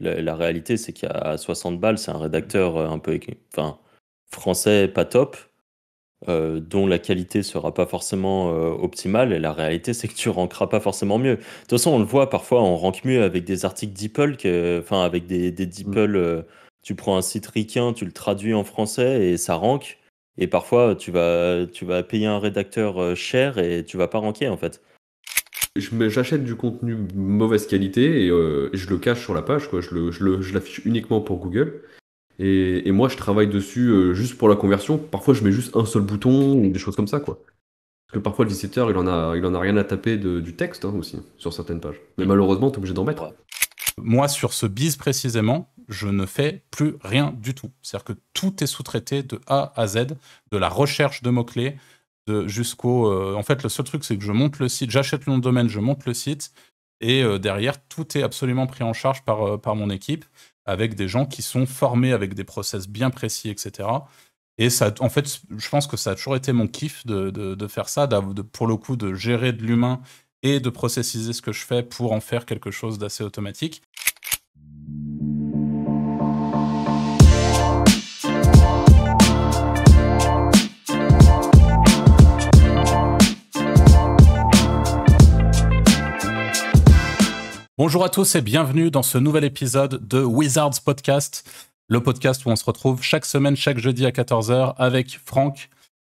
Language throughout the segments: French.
La réalité, c'est qu'à 60 balles, c'est un rédacteur un peu, enfin, français pas top, dont la qualité sera pas forcément optimale. Et la réalité, c'est que tu rankeras pas forcément mieux. De toute façon, on le voit parfois, on rank mieux avec des articles DeepL, enfin, avec des Mm. DeepL. Tu prends un site ricain, tu le traduis en français et ça rank. Et parfois, tu vas payer un rédacteur cher et tu vas pas ranker en fait. J'achète du contenu mauvaise qualité et je le cache sur la page, quoi. Je l'affiche uniquement pour Google. Et moi, je travaille dessus juste pour la conversion. Parfois, je mets juste un seul bouton ou des choses comme ça, quoi. Parce que parfois, le visiteur, il en a rien à taper du texte hein, aussi, sur certaines pages. Mais Mm. malheureusement, t'es obligé d'en mettre. Ouais. Moi, sur ce biz précisément, je ne fais plus rien du tout. C'est-à-dire que tout est sous-traité de A à Z, de la recherche de mots-clés jusqu'au... En fait, le seul truc, c'est que je monte le site, j'achète le nom de domaine, je monte le site, et derrière, tout est absolument pris en charge par mon équipe, avec des gens qui sont formés avec des process bien précis, etc. Et ça, en fait, je pense que ça a toujours été mon kiff de faire ça, pour le coup, de gérer de l'humain et de processiser ce que je fais pour en faire quelque chose d'assez automatique. Bonjour à tous et bienvenue dans ce nouvel épisode de Wizards Podcast, le podcast où on se retrouve chaque semaine, chaque jeudi à 14h avec Franck,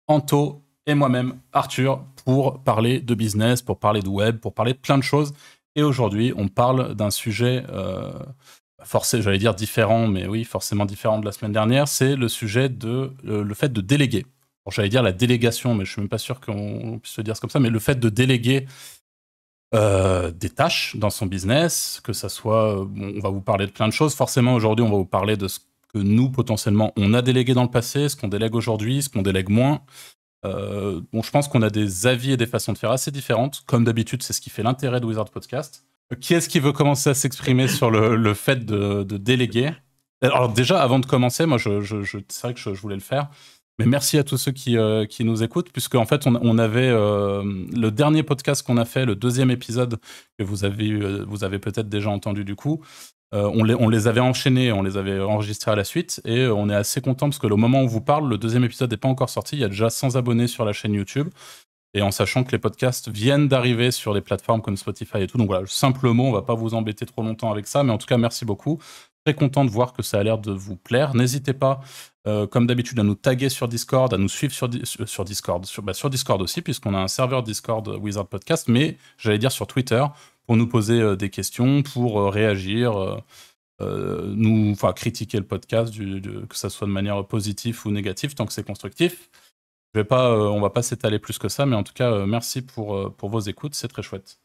Anto et moi-même, Arthur, pour parler de business, pour parler de web, pour parler de plein de choses. Et aujourd'hui, on parle d'un sujet j'allais dire différent, mais oui, forcément différent de la semaine dernière, c'est le sujet de le fait de déléguer. Bon, j'allais dire la délégation, mais je suis même pas sûr qu'on puisse se dire comme ça, mais le fait de déléguer des tâches dans son business, que ça soit, on va vous parler de plein de choses. Forcément, aujourd'hui, on va vous parler de ce que nous, potentiellement, on a délégué dans le passé, ce qu'on délègue aujourd'hui, ce qu'on délègue moins. Bon, je pense qu'on a des avis et des façons de faire assez différentes. Comme d'habitude, c'est ce qui fait l'intérêt de Wizard Podcast. Qui est-ce qui veut commencer à s'exprimer sur le fait de déléguer? Alors déjà, avant de commencer, moi, c'est vrai que je voulais le faire. Mais merci à tous ceux qui nous écoutent, puisque en fait, on avait le dernier podcast qu'on a fait, le deuxième épisode que vous avez peut-être déjà entendu du coup. On les avait enchaînés, on les avait enregistrés à la suite, et on est assez content parce que au moment où on vous parle, le deuxième épisode n'est pas encore sorti. Il y a déjà 100 abonnés sur la chaîne YouTube, et en sachant que les podcasts viennent d'arriver sur les plateformes comme Spotify et tout. Donc voilà, simplement, on va pas vous embêter trop longtemps avec ça, mais en tout cas, merci beaucoup. Très content de voir que ça a l'air de vous plaire. N'hésitez pas, comme d'habitude, à nous taguer sur Discord, à nous suivre sur Discord, sur Discord aussi, puisqu'on a un serveur Discord Wizard Podcast, mais j'allais dire sur Twitter, pour nous poser des questions, pour réagir, critiquer le podcast, que ça soit de manière positive ou négative, tant que c'est constructif. On va pas s'étaler plus que ça, mais en tout cas, merci pour vos écoutes, c'est très chouette.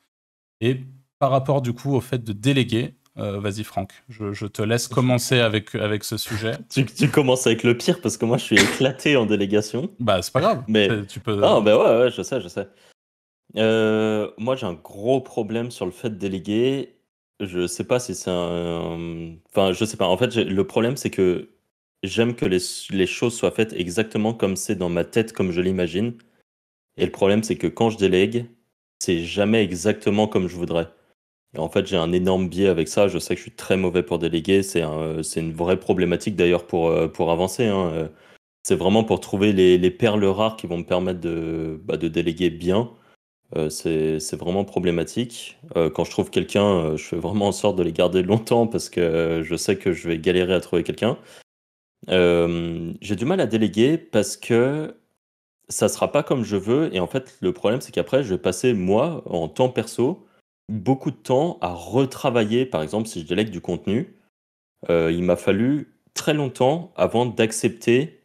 Et par rapport du coup au fait de déléguer, vas-y Franck, je te laisse commencer avec ce sujet. Tu commences avec le pire parce que moi je suis éclaté en délégation. Bah c'est pas grave, Mais tu peux... ah bah ouais, je sais. Moi j'ai un gros problème sur le fait de déléguer. Je sais pas si c'est enfin je sais pas. En fait le problème c'est que j'aime que les choses soient faites exactement comme c'est dans ma tête, comme je l'imagine. Et le problème c'est que quand je délègue, c'est jamais exactement comme je voudrais. Et en fait, j'ai un énorme biais avec ça. Je sais que je suis très mauvais pour déléguer. C'est une vraie problématique d'ailleurs pour avancer, hein. C'est vraiment pour trouver les perles rares qui vont me permettre de déléguer bien. C'est vraiment problématique. Quand je trouve quelqu'un, je fais vraiment en sorte de les garder longtemps parce que je sais que je vais galérer à trouver quelqu'un. J'ai du mal à déléguer parce que ça sera pas comme je veux. Et en fait, le problème, c'est qu'après, je vais passer, moi, en temps perso, beaucoup de temps à retravailler. Par exemple, si je délègue du contenu, il m'a fallu très longtemps avant d'accepter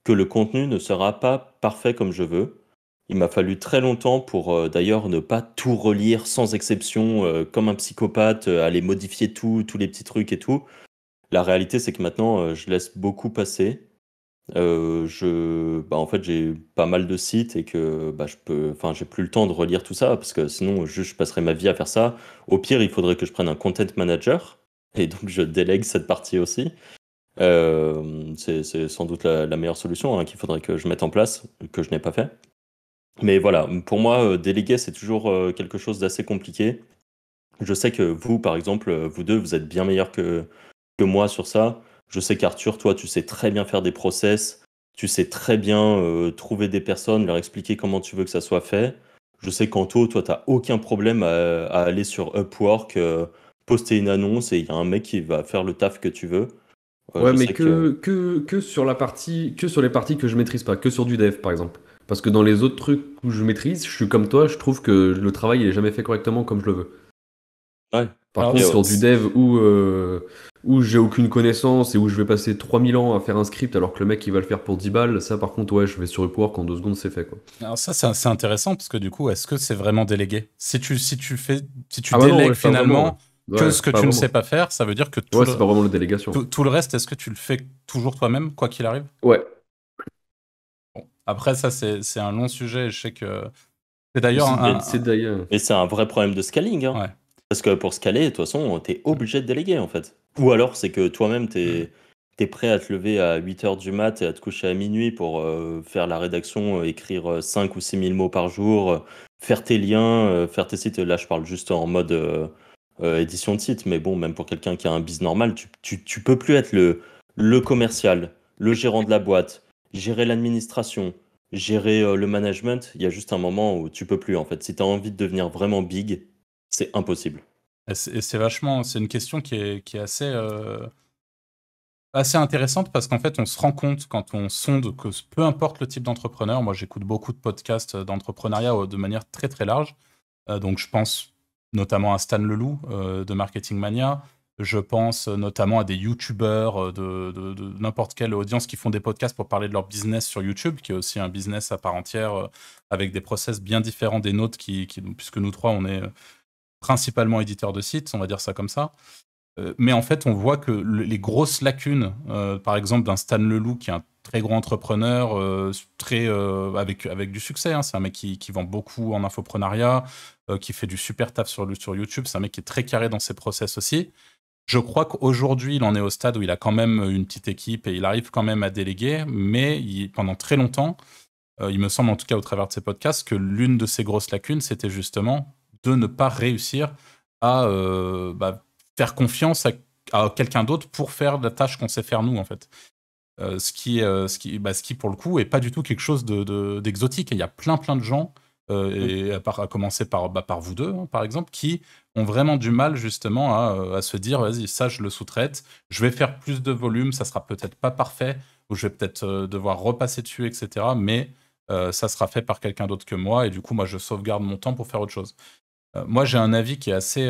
que le contenu ne sera pas parfait comme je veux. Il m'a fallu très longtemps pour d'ailleurs ne pas tout relire sans exception, comme un psychopathe, aller modifier tous les petits trucs et tout. La réalité, c'est que maintenant, je laisse beaucoup passer. En fait, j'ai pas mal de sites et que j'ai plus le temps de relire tout ça parce que sinon, juste, je passerai ma vie à faire ça. Au pire, il faudrait que je prenne un content manager et donc je délègue cette partie aussi. C'est sans doute la meilleure solution hein, qu'il faudrait que je mette en place, que je n'ai pas fait. Mais voilà, pour moi, déléguer, c'est toujours quelque chose d'assez compliqué Je sais que vous, par exemple, vous deux, vous êtes bien meilleurs que moi sur ça. Je sais qu'Arthur, toi, tu sais très bien faire des process. Tu sais très bien trouver des personnes, leur expliquer comment tu veux que ça soit fait. Je sais qu'Anto, toi, tu n'as aucun problème à aller sur Upwork, poster une annonce et il y a un mec qui va faire le taf que tu veux. Ouais, Je mais sais que... que sur que sur les parties que je maîtrise pas, que sur du dev par exemple. Parce que dans les autres trucs où je maîtrise, je suis comme toi, je trouve que le travail il est jamais fait correctement comme je le veux. Ouais. Par Alors, contre, Et, sur du dev où j'ai aucune connaissance et où je vais passer 3000 ans à faire un script alors que le mec il va le faire pour 10 balles, ça par contre, ouais, je vais sur Upwork en 2 secondes, c'est fait quoi. alors ça, c'est intéressant parce que du coup, est-ce que c'est vraiment délégué? Si tu Ah bah non, délègues ouais, pas vraiment. finalement que Ouais, ce que pas tu ne sais vraiment. pas faire, ça veut dire que Ouais, c'est pas vraiment la délégation. tout le reste, est-ce que tu le fais toujours toi-même, quoi qu'il arrive? Ouais. Bon. Après, ça, c'est un long sujet. Et je sais que c'est d'ailleurs C'est d'ailleurs. mais c'est un vrai problème de scaling, hein. ouais. Parce que pour scaler, de toute façon, tu es obligé de déléguer, en fait. Ou alors, c'est que toi-même, tu es prêt à te lever à 8 h du mat et à te coucher à minuit pour faire la rédaction, écrire 5 ou 6 000 mots par jour, faire tes liens, faire tes sites. Là, je parle juste en mode édition de site, mais bon, même pour quelqu'un qui a un biz normal, tu peux plus être le commercial, le gérant de la boîte, gérer l'administration, gérer le management. Il y a juste un moment où tu peux plus, en fait. Si tu as envie de devenir vraiment big, c'est impossible. Et c'est une question qui est assez intéressante parce qu'en fait, on se rend compte quand on sonde que peu importe le type d'entrepreneur, moi j'écoute beaucoup de podcasts d'entrepreneuriat de manière très très large. Donc je pense notamment à Stan Leloup de Marketing Mania. Je pense notamment à des youtubeurs de n'importe quelle audience qui font des podcasts pour parler de leur business sur YouTube, qui est aussi un business à part entière avec des process bien différents des nôtres, puisque nous trois, on est principalement éditeurs de sites, on va dire ça comme ça. Mais en fait, on voit que les grosses lacunes, par exemple, d'un Stan Leloup, qui est un très gros entrepreneur, avec du succès, hein. C'est un mec qui vend beaucoup en infoprenariat, qui fait du super taf sur YouTube. C'est un mec qui est très carré dans ses process aussi. Je crois qu'aujourd'hui, il en est au stade où il a quand même une petite équipe et il arrive quand même à déléguer, mais pendant très longtemps, il me semble en tout cas au travers de ses podcasts, que l'une de ses grosses lacunes, c'était justement de ne pas réussir à faire confiance à quelqu'un d'autre pour faire la tâche qu'on sait faire nous, en fait. Ce qui, pour le coup, est pas du tout quelque chose d'exotique. Il y a plein de gens, et à commencer par vous deux, hein, par exemple, qui ont vraiment du mal justement à se dire, vas-y, ça, je le sous-traite, je vais faire plus de volume, ça sera peut-être pas parfait, ou je vais peut-être devoir repasser dessus, etc. Mais ça sera fait par quelqu'un d'autre que moi, et du coup, moi, je sauvegarde mon temps pour faire autre chose. Moi, j'ai un avis qui est assez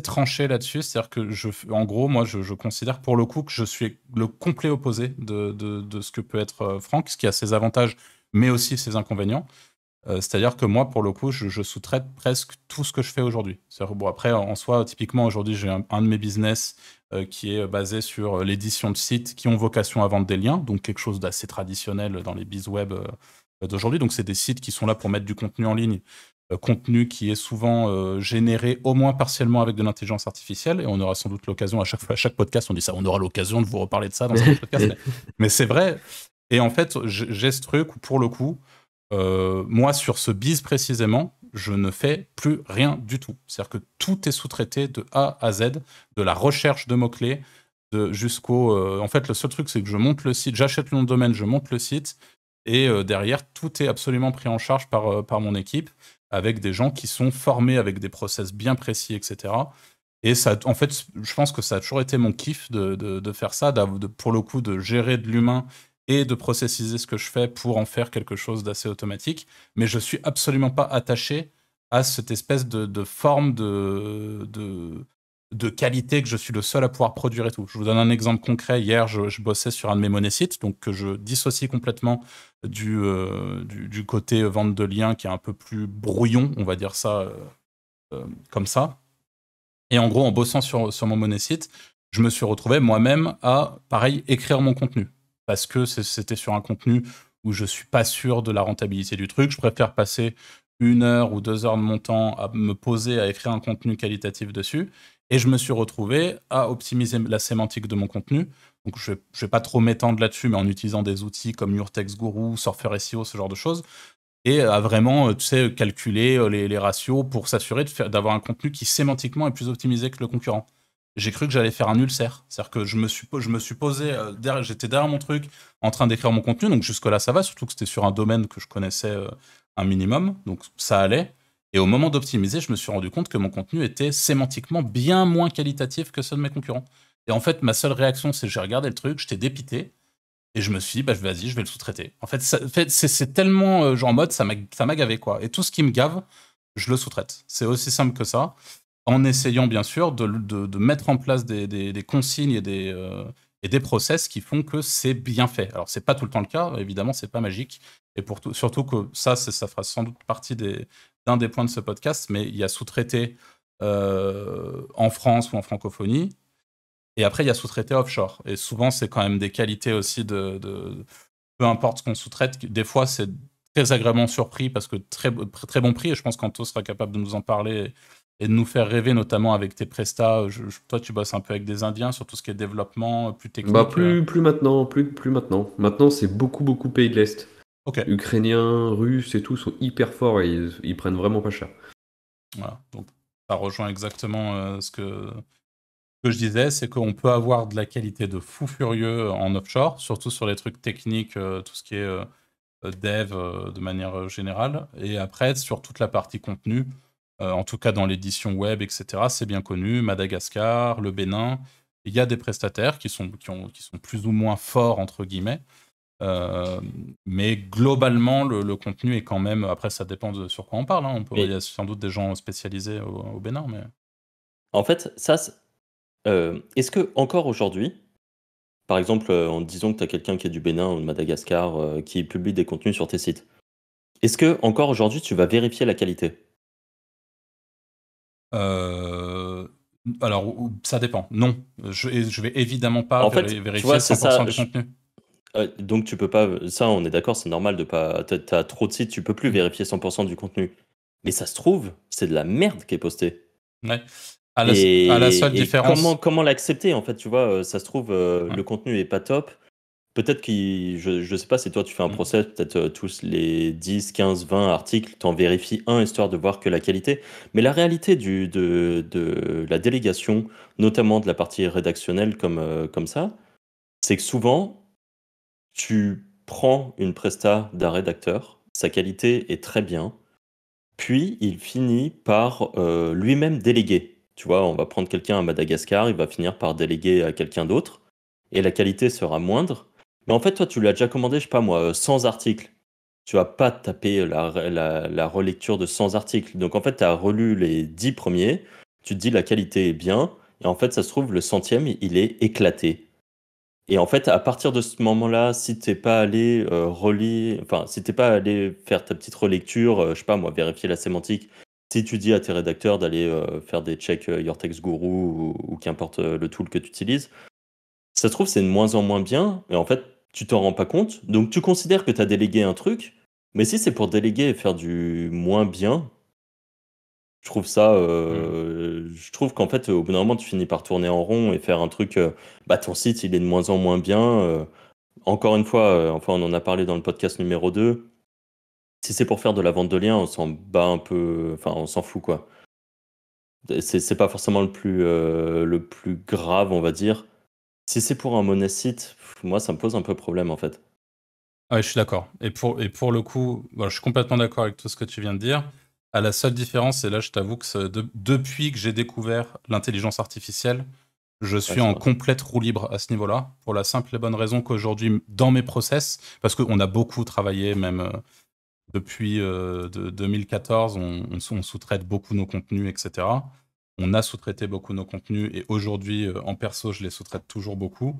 tranché là-dessus, c'est-à-dire que en gros, moi, je considère pour le coup que je suis le complet opposé de ce que peut être Franck, ce qui a ses avantages, mais aussi ses inconvénients. C'est-à-dire que moi, pour le coup, je sous-traite presque tout ce que je fais aujourd'hui. Bon, après, en soi, typiquement, aujourd'hui, j'ai un de mes business qui est basé sur l'édition de sites qui ont vocation à vendre des liens, donc quelque chose d'assez traditionnel dans les biz web d'aujourd'hui. Donc, c'est des sites qui sont là pour mettre du contenu en ligne, contenu qui est souvent généré au moins partiellement avec de l'intelligence artificielle, et on aura sans doute l'occasion, à chaque podcast, on dit ça, on aura l'occasion de vous reparler de ça dans un podcast, mais c'est vrai. Et en fait, j'ai ce truc où, pour le coup, moi, sur ce biz précisément, je ne fais plus rien du tout. C'est-à-dire que tout est sous-traité de A à Z, de la recherche de mots-clés jusqu'au... en fait, le seul truc, c'est que je monte le site, j'achète le nom de domaine, je monte le site, et derrière, tout est absolument pris en charge par mon équipe, avec des gens qui sont formés avec des process bien précis, etc. Et ça, en fait, je pense que ça a toujours été mon kiff de faire ça, pour le coup, de gérer de l'humain et de processiser ce que je fais pour en faire quelque chose d'assez automatique. Mais je suis absolument pas attaché à cette espèce de forme de qualité que je suis le seul à pouvoir produire et tout. Je vous donne un exemple concret. Hier, je bossais sur un de mes monésites, donc que je dissocie complètement du côté vente de liens qui est un peu plus brouillon, on va dire ça comme ça. Et en gros, en bossant sur mon monécite, je me suis retrouvé moi-même à, pareil, écrire mon contenu. Parce que c'était sur un contenu où je suis pas sûr de la rentabilité du truc. Je préfère passer 1 heure ou 2 heures de mon temps à me poser à écrire un contenu qualitatif dessus. Et je me suis retrouvé à optimiser la sémantique de mon contenu. Donc je vais pas trop m'étendre là-dessus, mais en utilisant des outils comme Your Text Guru, Surfer SEO, ce genre de choses, et à vraiment, tu sais, calculer les ratios pour s'assurer d'avoir un contenu qui sémantiquement est plus optimisé que le concurrent. J'ai cru que j'allais faire un ulcère. C'est-à-dire que je me suis posé, j'étais derrière mon truc, en train d'écrire mon contenu, donc jusque-là ça va, surtout que c'était sur un domaine que je connaissais un minimum, donc ça allait. Et au moment d'optimiser, je me suis rendu compte que mon contenu était sémantiquement bien moins qualitatif que ceux de mes concurrents. Et en fait, ma seule réaction, c'est que j'ai regardé le truc, j'étais dépité, et je me suis dit, bah, vas-y, je vais le sous-traiter. En fait, c'est tellement genre en mode, ça m'a gavé, quoi. Et tout ce qui me gave, je le sous-traite. C'est aussi simple que ça, en essayant, bien sûr, de mettre en place des consignes et des process qui font que c'est bien fait. Alors, c'est pas tout le temps le cas, évidemment, c'est pas magique. Et surtout que ça fera sans doute partie d'un des points de ce podcast, mais il y a sous-traité en France ou en francophonie, et après, il y a sous-traité offshore. Et souvent, c'est quand même des qualités aussi peu importe ce qu'on sous-traite. Des fois, c'est très agréablement surpris parce que très, très bon prix. Et je pense qu'Anto sera capable de nous en parler et de nous faire rêver, notamment avec tes prestats. Toi, tu bosses un peu avec des Indiens sur tout ce qui est développement, plus technique. Bah, plus maintenant. Maintenant, c'est beaucoup pays de l'Est. Ok. Ukrainiens, Russes et tout sont hyper forts et ils prennent vraiment pas cher. Voilà. Donc, ça rejoint exactement ce que je disais, c'est qu'on peut avoir de la qualité de fou furieux en offshore, surtout sur les trucs techniques, tout ce qui est dev de manière générale. Et après, sur toute la partie contenu, en tout cas dans l'édition web, etc., c'est bien connu, Madagascar, le Bénin, il y a des prestataires qui sont plus ou moins forts, entre guillemets. Mais globalement, le contenu est quand même... Après, ça dépend sur quoi on parle. Hein. Il y a sans doute des gens spécialisés au Bénin, mais... En fait, ça, est-ce que encore aujourd'hui, par exemple, en disant que tu as quelqu'un qui est du Bénin ou de Madagascar qui publie des contenus sur tes sites, est-ce que encore aujourd'hui tu vas vérifier la qualité? Alors, ça dépend. Non, je vais évidemment pas En fait, vérifier tu vois, c'est 100% ça. du contenu. Donc tu peux pas. Ça, on est d'accord, c'est normal de pas. T'as trop de sites, tu peux plus vérifier 100% du contenu. Mais ça se trouve, c'est de la merde qui est postée. Ouais. À la seule différence. Comment l'accepter en fait, tu vois, ça se trouve, le contenu est pas top. Peut-être je sais pas si toi tu fais un process, peut-être tous les 10, 15, 20 articles, t'en vérifies un histoire de voir que la qualité. Mais la réalité de la délégation, notamment de la partie rédactionnelle comme ça, c'est que souvent, tu prends une presta d'un rédacteur, sa qualité est très bien, puis il finit par lui-même déléguer. Tu vois, on va prendre quelqu'un à Madagascar, il va finir par déléguer à quelqu'un d'autre, et la qualité sera moindre. Mais en fait, toi, tu l'as déjà commandé, je sais pas moi, 100 articles. Tu vas pas taper la relecture de 100 articles. Donc en fait, tu as relu les 10 premiers, tu te dis la qualité est bien, et en fait, ça se trouve, le 100e, il est éclaté. Et en fait, à partir de ce moment-là, si t'es pas allé si t'es pas allé faire ta petite relecture, je sais pas moi, vérifier la sémantique, si tu dis à tes rédacteurs d'aller faire des checks Your Text Guru ou qu'importe le tool que tu utilises, ça se trouve c'est de moins en moins bien, et en fait, tu t'en rends pas compte, donc tu considères que tu as délégué un truc, mais si c'est pour déléguer et faire du moins bien, je trouve ça, je trouve qu'en fait, au bout d'un moment, tu finis par tourner en rond et faire un truc, bah, ton site, il est de moins en moins bien. Encore une fois, enfin, on en a parlé dans le podcast numéro 2. Si c'est pour faire de la vente de liens, on s'en bat un peu, enfin, on s'en fout, quoi. C'est pas forcément le plus grave, on va dire. Si c'est pour un monosite, moi, ça me pose un peu problème, en fait. Ouais, je suis d'accord. Et pour le coup, je suis complètement d'accord avec tout ce que tu viens de dire. À la seule différence, et là, je t'avoue que depuis que j'ai découvert l'intelligence artificielle, je suis en complète roue libre à ce niveau-là, pour la simple et bonne raison qu'aujourd'hui, dans mes process, parce qu'on a beaucoup travaillé, même depuis 2014, on sous-traite beaucoup nos contenus, etc. On a sous-traité beaucoup nos contenus, et aujourd'hui, en perso, je les sous-traite toujours beaucoup.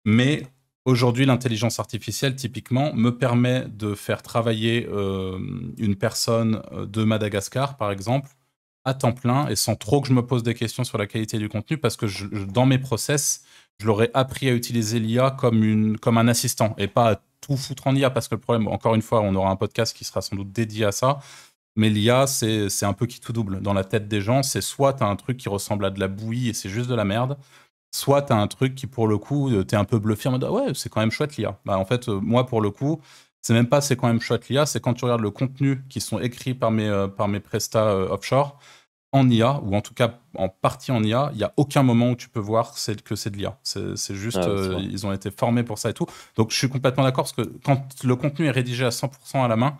Mais aujourd'hui, l'intelligence artificielle, typiquement, me permet de faire travailler une personne de Madagascar, par exemple, à temps plein, et sans trop que je me pose des questions sur la qualité du contenu, parce que dans mes process, je leur ai appris à utiliser l'IA comme un assistant, et pas à tout foutre en IA, parce que le problème, encore une fois, on aura un podcast qui sera sans doute dédié à ça, mais l'IA, c'est un peu qui tout double. Dans la tête des gens, c'est soit tu as un truc qui ressemble à de la bouillie et c'est juste de la merde, soit tu as un truc qui, pour le coup, t'es un peu bluffé en mode « Ah ouais, c'est quand même chouette l'IA ». Bah, en fait, moi, pour le coup, c'est même pas c'est quand même chouette l'IA, c'est quand tu regardes le contenu qui sont écrits par mes prestats offshore en IA, ou en tout cas en partie en IA, il n'y a aucun moment où tu peux voir que c'est de l'IA. C'est juste, Ah, ouais, c'est vrai. ils ont été formés pour ça et tout. Donc je suis complètement d'accord, parce que quand le contenu est rédigé à 100% à la main,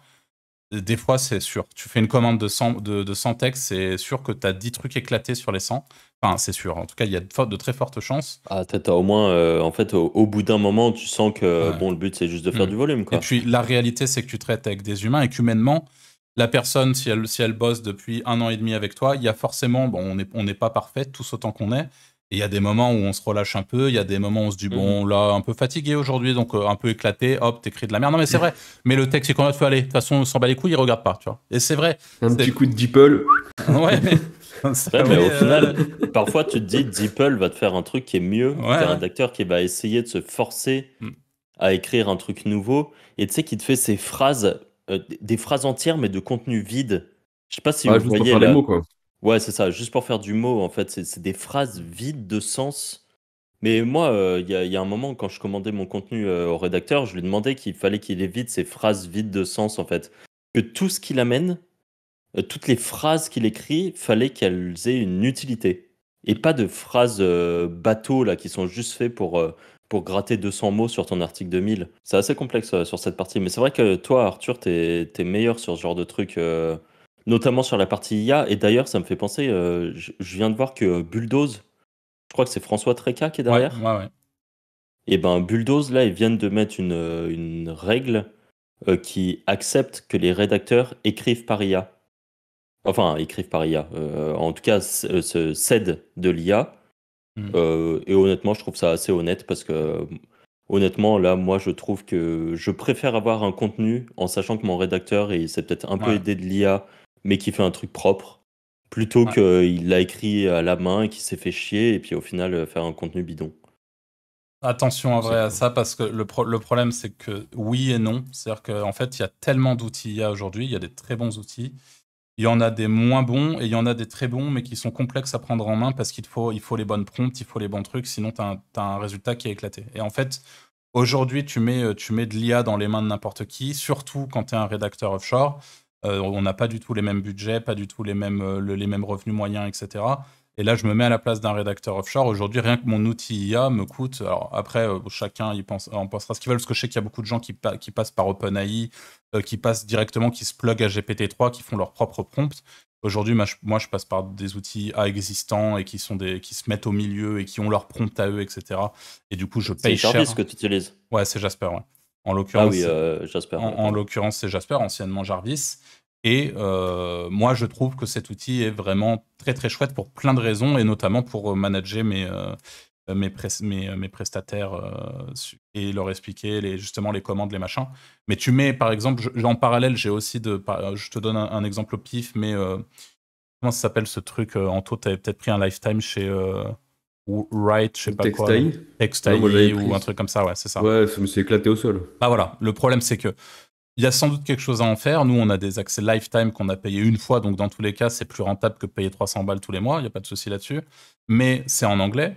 des fois c'est sûr. Tu fais une commande de 100 textes, c'est sûr que tu as 10 trucs éclatés sur les 100. Enfin, c'est sûr. En tout cas, il y a de très fortes chances. Ah, t'as au moins, en fait, au bout d'un moment, tu sens que, Ouais. bon, le but, c'est juste de faire Mm. du volume, Et quoi. puis la réalité, c'est que tu traites avec des humains et qu'humainement, la personne, si elle bosse depuis 1 an et demi avec toi, il y a forcément, bon, on n'est pas parfait, tous autant qu'on est. Et il y a des moments où on se relâche un peu, il y a des moments où on se dit, Mhm. bon, là, un peu fatigué aujourd'hui, donc un peu éclaté, hop, t'écris de la merde. Non, mais c'est vrai, mais le texte, c'est qu'on a fait aller. De toute façon, on s'en bat les couilles, il regarde pas, tu vois. Et c'est vrai. Un c'est- petit coup de DeepL. Ouais, mais. Ouais, mais Oui, au final, parfois, tu te dis, DeepL va te faire un truc qui est mieux ouais, qu'un ouais. rédacteur qui va essayer de se forcer Mm. à écrire un truc nouveau. Et tu sais, qui te fait ces phrases, des phrases entières, mais de contenu vide. Je sais pas si Ouais, vous juste pour voyez faire les là. mots, quoi. Ouais, c'est ça, juste pour faire du mot, en fait. C'est des phrases vides de sens. Mais moi, il y a un moment, quand je commandais mon contenu au rédacteur, je lui demandais qu'il fallait qu'il évite ces phrases vides de sens, en fait. Que tout ce qu'il amène, toutes les phrases qu'il écrit, fallait qu'elles aient une utilité. Et pas de phrases bateaux, là, qui sont juste faits pour gratter 200 mots sur ton article 2000. C'est assez complexe sur cette partie. Mais c'est vrai que toi, Arthur, t'es meilleur sur ce genre de truc, notamment sur la partie IA. Et d'ailleurs, ça me fait penser, je viens de voir que Bulldoze, je crois que c'est François Tréca qui est Ouais, derrière. ouais, ouais. Et ben Bulldoze, là, ils viennent de mettre une règle qui accepte que les rédacteurs écrivent par IA. Enfin, écrivent par IA. En tout cas, se cèdent de l'IA. Mm. Et honnêtement, je trouve ça assez honnête parce que, honnêtement, là, moi, je trouve que je préfère avoir un contenu en sachant que mon rédacteur, il s'est peut-être un peu Ouais, aidé de l'IA, mais qui fait un truc propre, plutôt ouais. qu'il l'a écrit à la main et qu'il s'est fait chier et puis au final faire un contenu bidon. Attention en C'est vrai à clair. ça, parce que le problème, c'est que oui et non. C'est-à-dire qu'en fait, il y a tellement d'outils IA aujourd'hui, il y a des très bons outils. Il y en a des moins bons et il y en a des très bons, mais qui sont complexes à prendre en main parce qu'il faut les bonnes prompts, il faut les bons trucs, sinon t'as un résultat qui est éclaté. Et en fait, aujourd'hui, tu mets de l'IA dans les mains de n'importe qui, surtout quand tu es un rédacteur offshore. On n'a pas du tout les mêmes budgets, pas du tout les mêmes revenus moyens, etc. Et là, je me mets à la place d'un rédacteur offshore. Aujourd'hui, rien que mon outil IA me coûte. Alors après, chacun en pensera ce qu'il veut, parce que je sais qu'il y a beaucoup de gens qui passent par OpenAI, qui passent directement, qui se plug à GPT-3, qui font leur propre prompt. Aujourd'hui, moi, je passe par des outils IA existants et qui se mettent au milieu et qui ont leur prompt à eux, etc. Et du coup, je C'est paye Jarvis cher. que tu utilises. Ouais, c'est Jasper, ouais. En Ah oui, l'occurrence, j'espère, en, ouais, en pardon. l'occurrence, c'est Jasper, anciennement Jarvis. Et moi, je trouve que cet outil est vraiment très très chouette pour plein de raisons, et notamment pour manager mes prestataires et leur expliquer justement les commandes, les machins. Mais tu mets, par exemple, en parallèle, j'ai aussi je te donne un exemple au pif, mais comment ça s'appelle ce truc Anto, tu avais peut-être pris un lifetime chez Write, je sais pas quoi, là. Textail. Ouais, moi j'avais TextAI ou un pris. truc comme ça, ouais, c'est ça. Ouais, ça me s'est éclaté au sol. Bah voilà, le problème c'est que il y a sans doute quelque chose à en faire. Nous, on a des accès lifetime qu'on a payé une fois, donc dans tous les cas, c'est plus rentable que de payer 300 balles tous les mois, il n'y a pas de souci là-dessus. Mais c'est en anglais.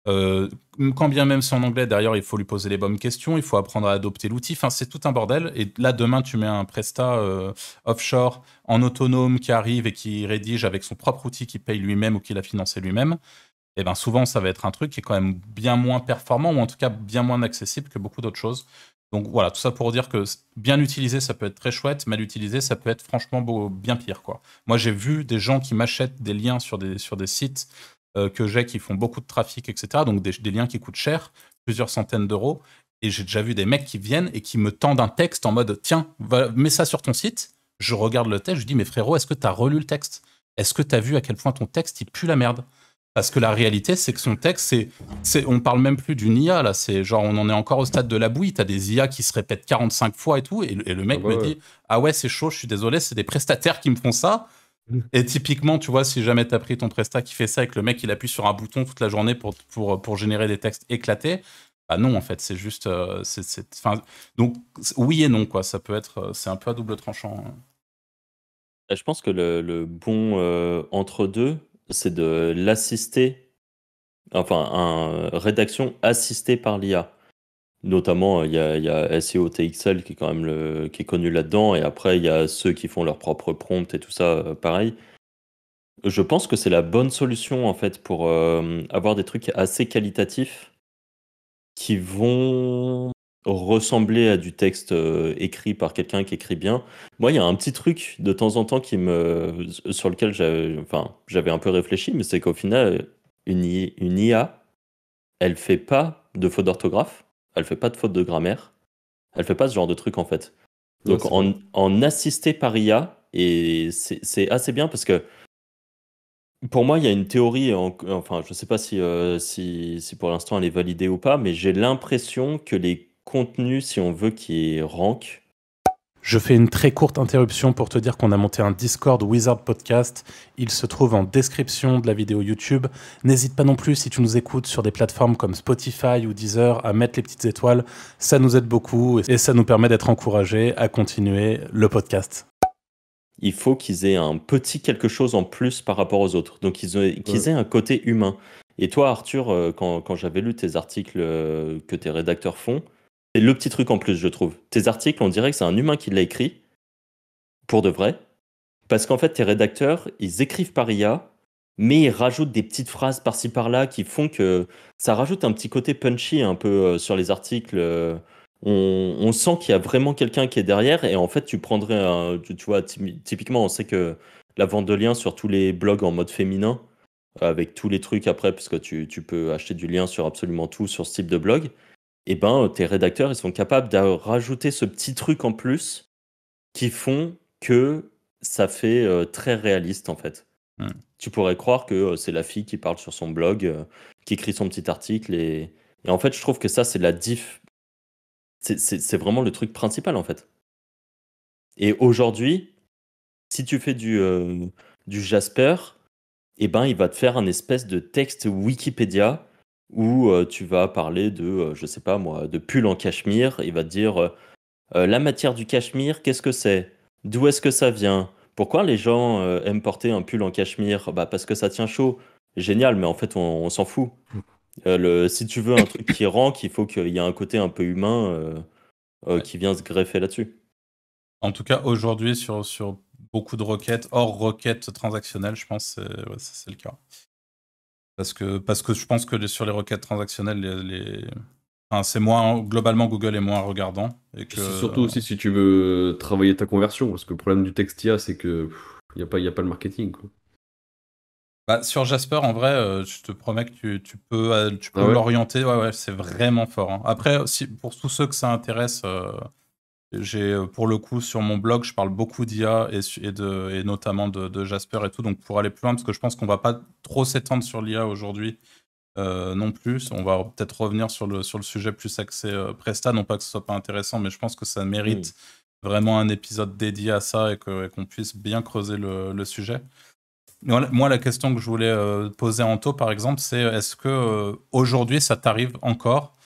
Euh, Quand bien même c'est en anglais, derrière, il faut lui poser les bonnes questions, il faut apprendre à adopter l'outil. Enfin, c'est tout un bordel. Et là, demain, tu mets un prestat offshore en autonome qui arrive et qui rédige avec son propre outil qu'il paye lui-même ou qu'il a financé lui-même. Et bien souvent, ça va être un truc qui est quand même bien moins performant, ou en tout cas bien moins accessible que beaucoup d'autres choses. Donc voilà, tout ça pour dire que bien utilisé, ça peut être très chouette, mal utilisé, ça peut être franchement bien pire, quoi. Moi, j'ai vu des gens qui m'achètent des liens sur des sites que j'ai, qui font beaucoup de trafic, etc. Donc des liens qui coûtent cher, plusieurs centaines d'euros. Et j'ai déjà vu des mecs qui viennent et qui me tendent un texte en mode, tiens, mets ça sur ton site. Je regarde le texte, je dis, mais frérot, est-ce que tu as relu le texte? Est-ce que tu as vu à quel point ton texte, il pue la merde? Parce que la réalité, c'est que son texte, on parle même plus d'une IA, là. C'est genre, on en est encore au stade de la bouillie. T'as des IA qui se répètent 45 fois et tout. Et le Ah mec bah me ouais. dit, ah ouais, c'est chaud, je suis désolé, c'est des prestataires qui me font ça. Et typiquement, tu vois, si jamais t'as pris ton prestat qui fait ça et que le mec, il appuie sur un bouton toute la journée pour générer des textes éclatés, bah non, en fait, c'est juste. Enfin, donc, oui et non, quoi. Ça peut être. C'est un peu à double tranchant. Et je pense que le bon entre-deux, c'est de l'assister, enfin, rédaction assistée par l'IA. Notamment, il y a SEO TXL qui est quand même qui est connu là-dedans. Et après, il y a ceux qui font leur propre prompt et tout ça, pareil. Je pense que c'est la bonne solution, en fait, pour avoir des trucs assez qualitatifs qui vont ressembler à du texte écrit par quelqu'un qui écrit bien. Moi, il y a un petit truc de temps en temps sur lequel j'avais un peu réfléchi, mais c'est qu'au final, une IA, elle fait pas de faute d'orthographe, elle fait pas de faute de grammaire, elle fait pas ce genre de truc en fait. Ouais, Donc c'est vrai. en assisté par IA, et c'est assez bien parce que pour moi, il y a une théorie, enfin, je sais pas si pour l'instant elle est validée ou pas, mais j'ai l'impression que les contenus, si on veut qu'ils rankent, Je fais une très courte interruption pour te dire qu'on a monté un Discord Wizard Podcast. Il se trouve en description de la vidéo YouTube. N'hésite pas non plus, si tu nous écoutes sur des plateformes comme Spotify ou Deezer, à mettre les petites étoiles. Ça nous aide beaucoup et ça nous permet d'être encouragés à continuer le podcast. il faut qu'ils aient un petit quelque chose en plus par rapport aux autres. Donc qu'ils aient un côté humain. Et toi, Arthur, quand j'avais lu tes articles que tes rédacteurs font, c'est le petit truc en plus, je trouve. Tes articles, on dirait que c'est un humain qui l'a écrit, pour de vrai. Parce qu'en fait, tes rédacteurs, ils écrivent par IA, mais ils rajoutent des petites phrases par-ci par-là qui font que ça rajoute un petit côté punchy un peu sur les articles. On sent qu'il y a vraiment quelqu'un qui est derrière. Et en fait, tu prendrais tu vois, typiquement, on sait que la vente de liens sur tous les blogs en mode féminin, avec tous les trucs après, parce que tu peux acheter du lien sur absolument tout sur ce type de blog. Et ben, tes rédacteurs, ils sont capables de rajouter ce petit truc en plus qui font que ça fait très réaliste en fait. Hmm. Tu pourrais croire que c'est la fille qui parle sur son blog, qui écrit son petit article et en fait je trouve que ça c'est la diff. C'est vraiment le truc principal en fait. Et aujourd'hui, si tu fais du Jasper, eh ben il va te faire un espèce de texte Wikipédia où tu vas parler je sais pas moi, de pull en cachemire. Il va te dire la matière du cachemire, qu'est-ce que c'est? D'où est-ce que ça vient? Pourquoi les gens aiment porter un pull en cachemire? Bah parce que ça tient chaud. Génial, mais en fait on s'en fout. Si tu veux un truc qui rank, il faut qu'il y ait un côté un peu humain Ouais. qui vient se greffer là-dessus. En tout cas, aujourd'hui, sur beaucoup de requêtes, hors requêtes transactionnelles, je pense que c'est le cas. Parce que je pense que sur les requêtes transactionnelles, enfin, c'est moins, globalement, Google est moins regardant. Et que, C'est surtout aussi si tu veux travailler ta conversion, parce que le problème du texte IA, c'est que il y a pas le marketing, quoi. bah, sur Jasper, en vrai, je te promets que tu peux Ah ouais? l'orienter. Ouais, ouais, c'est vraiment fort, hein. Après, pour tous ceux que ça intéresse, j'ai pour le coup sur mon blog, je parle beaucoup d'IA et notamment de Jasper et tout. Donc pour aller plus loin, parce que je pense qu'on va pas trop s'étendre sur l'IA aujourd'hui non plus. On va peut-être revenir sur le sujet plus axé Presta. Non pas que ce soit pas intéressant, mais je pense que ça mérite vraiment un épisode dédié à ça et qu'on puisse bien creuser le sujet. Moi, la question que je voulais poser à Anto, par exemple, c'est est-ce que aujourd'hui, ça t'arrive encore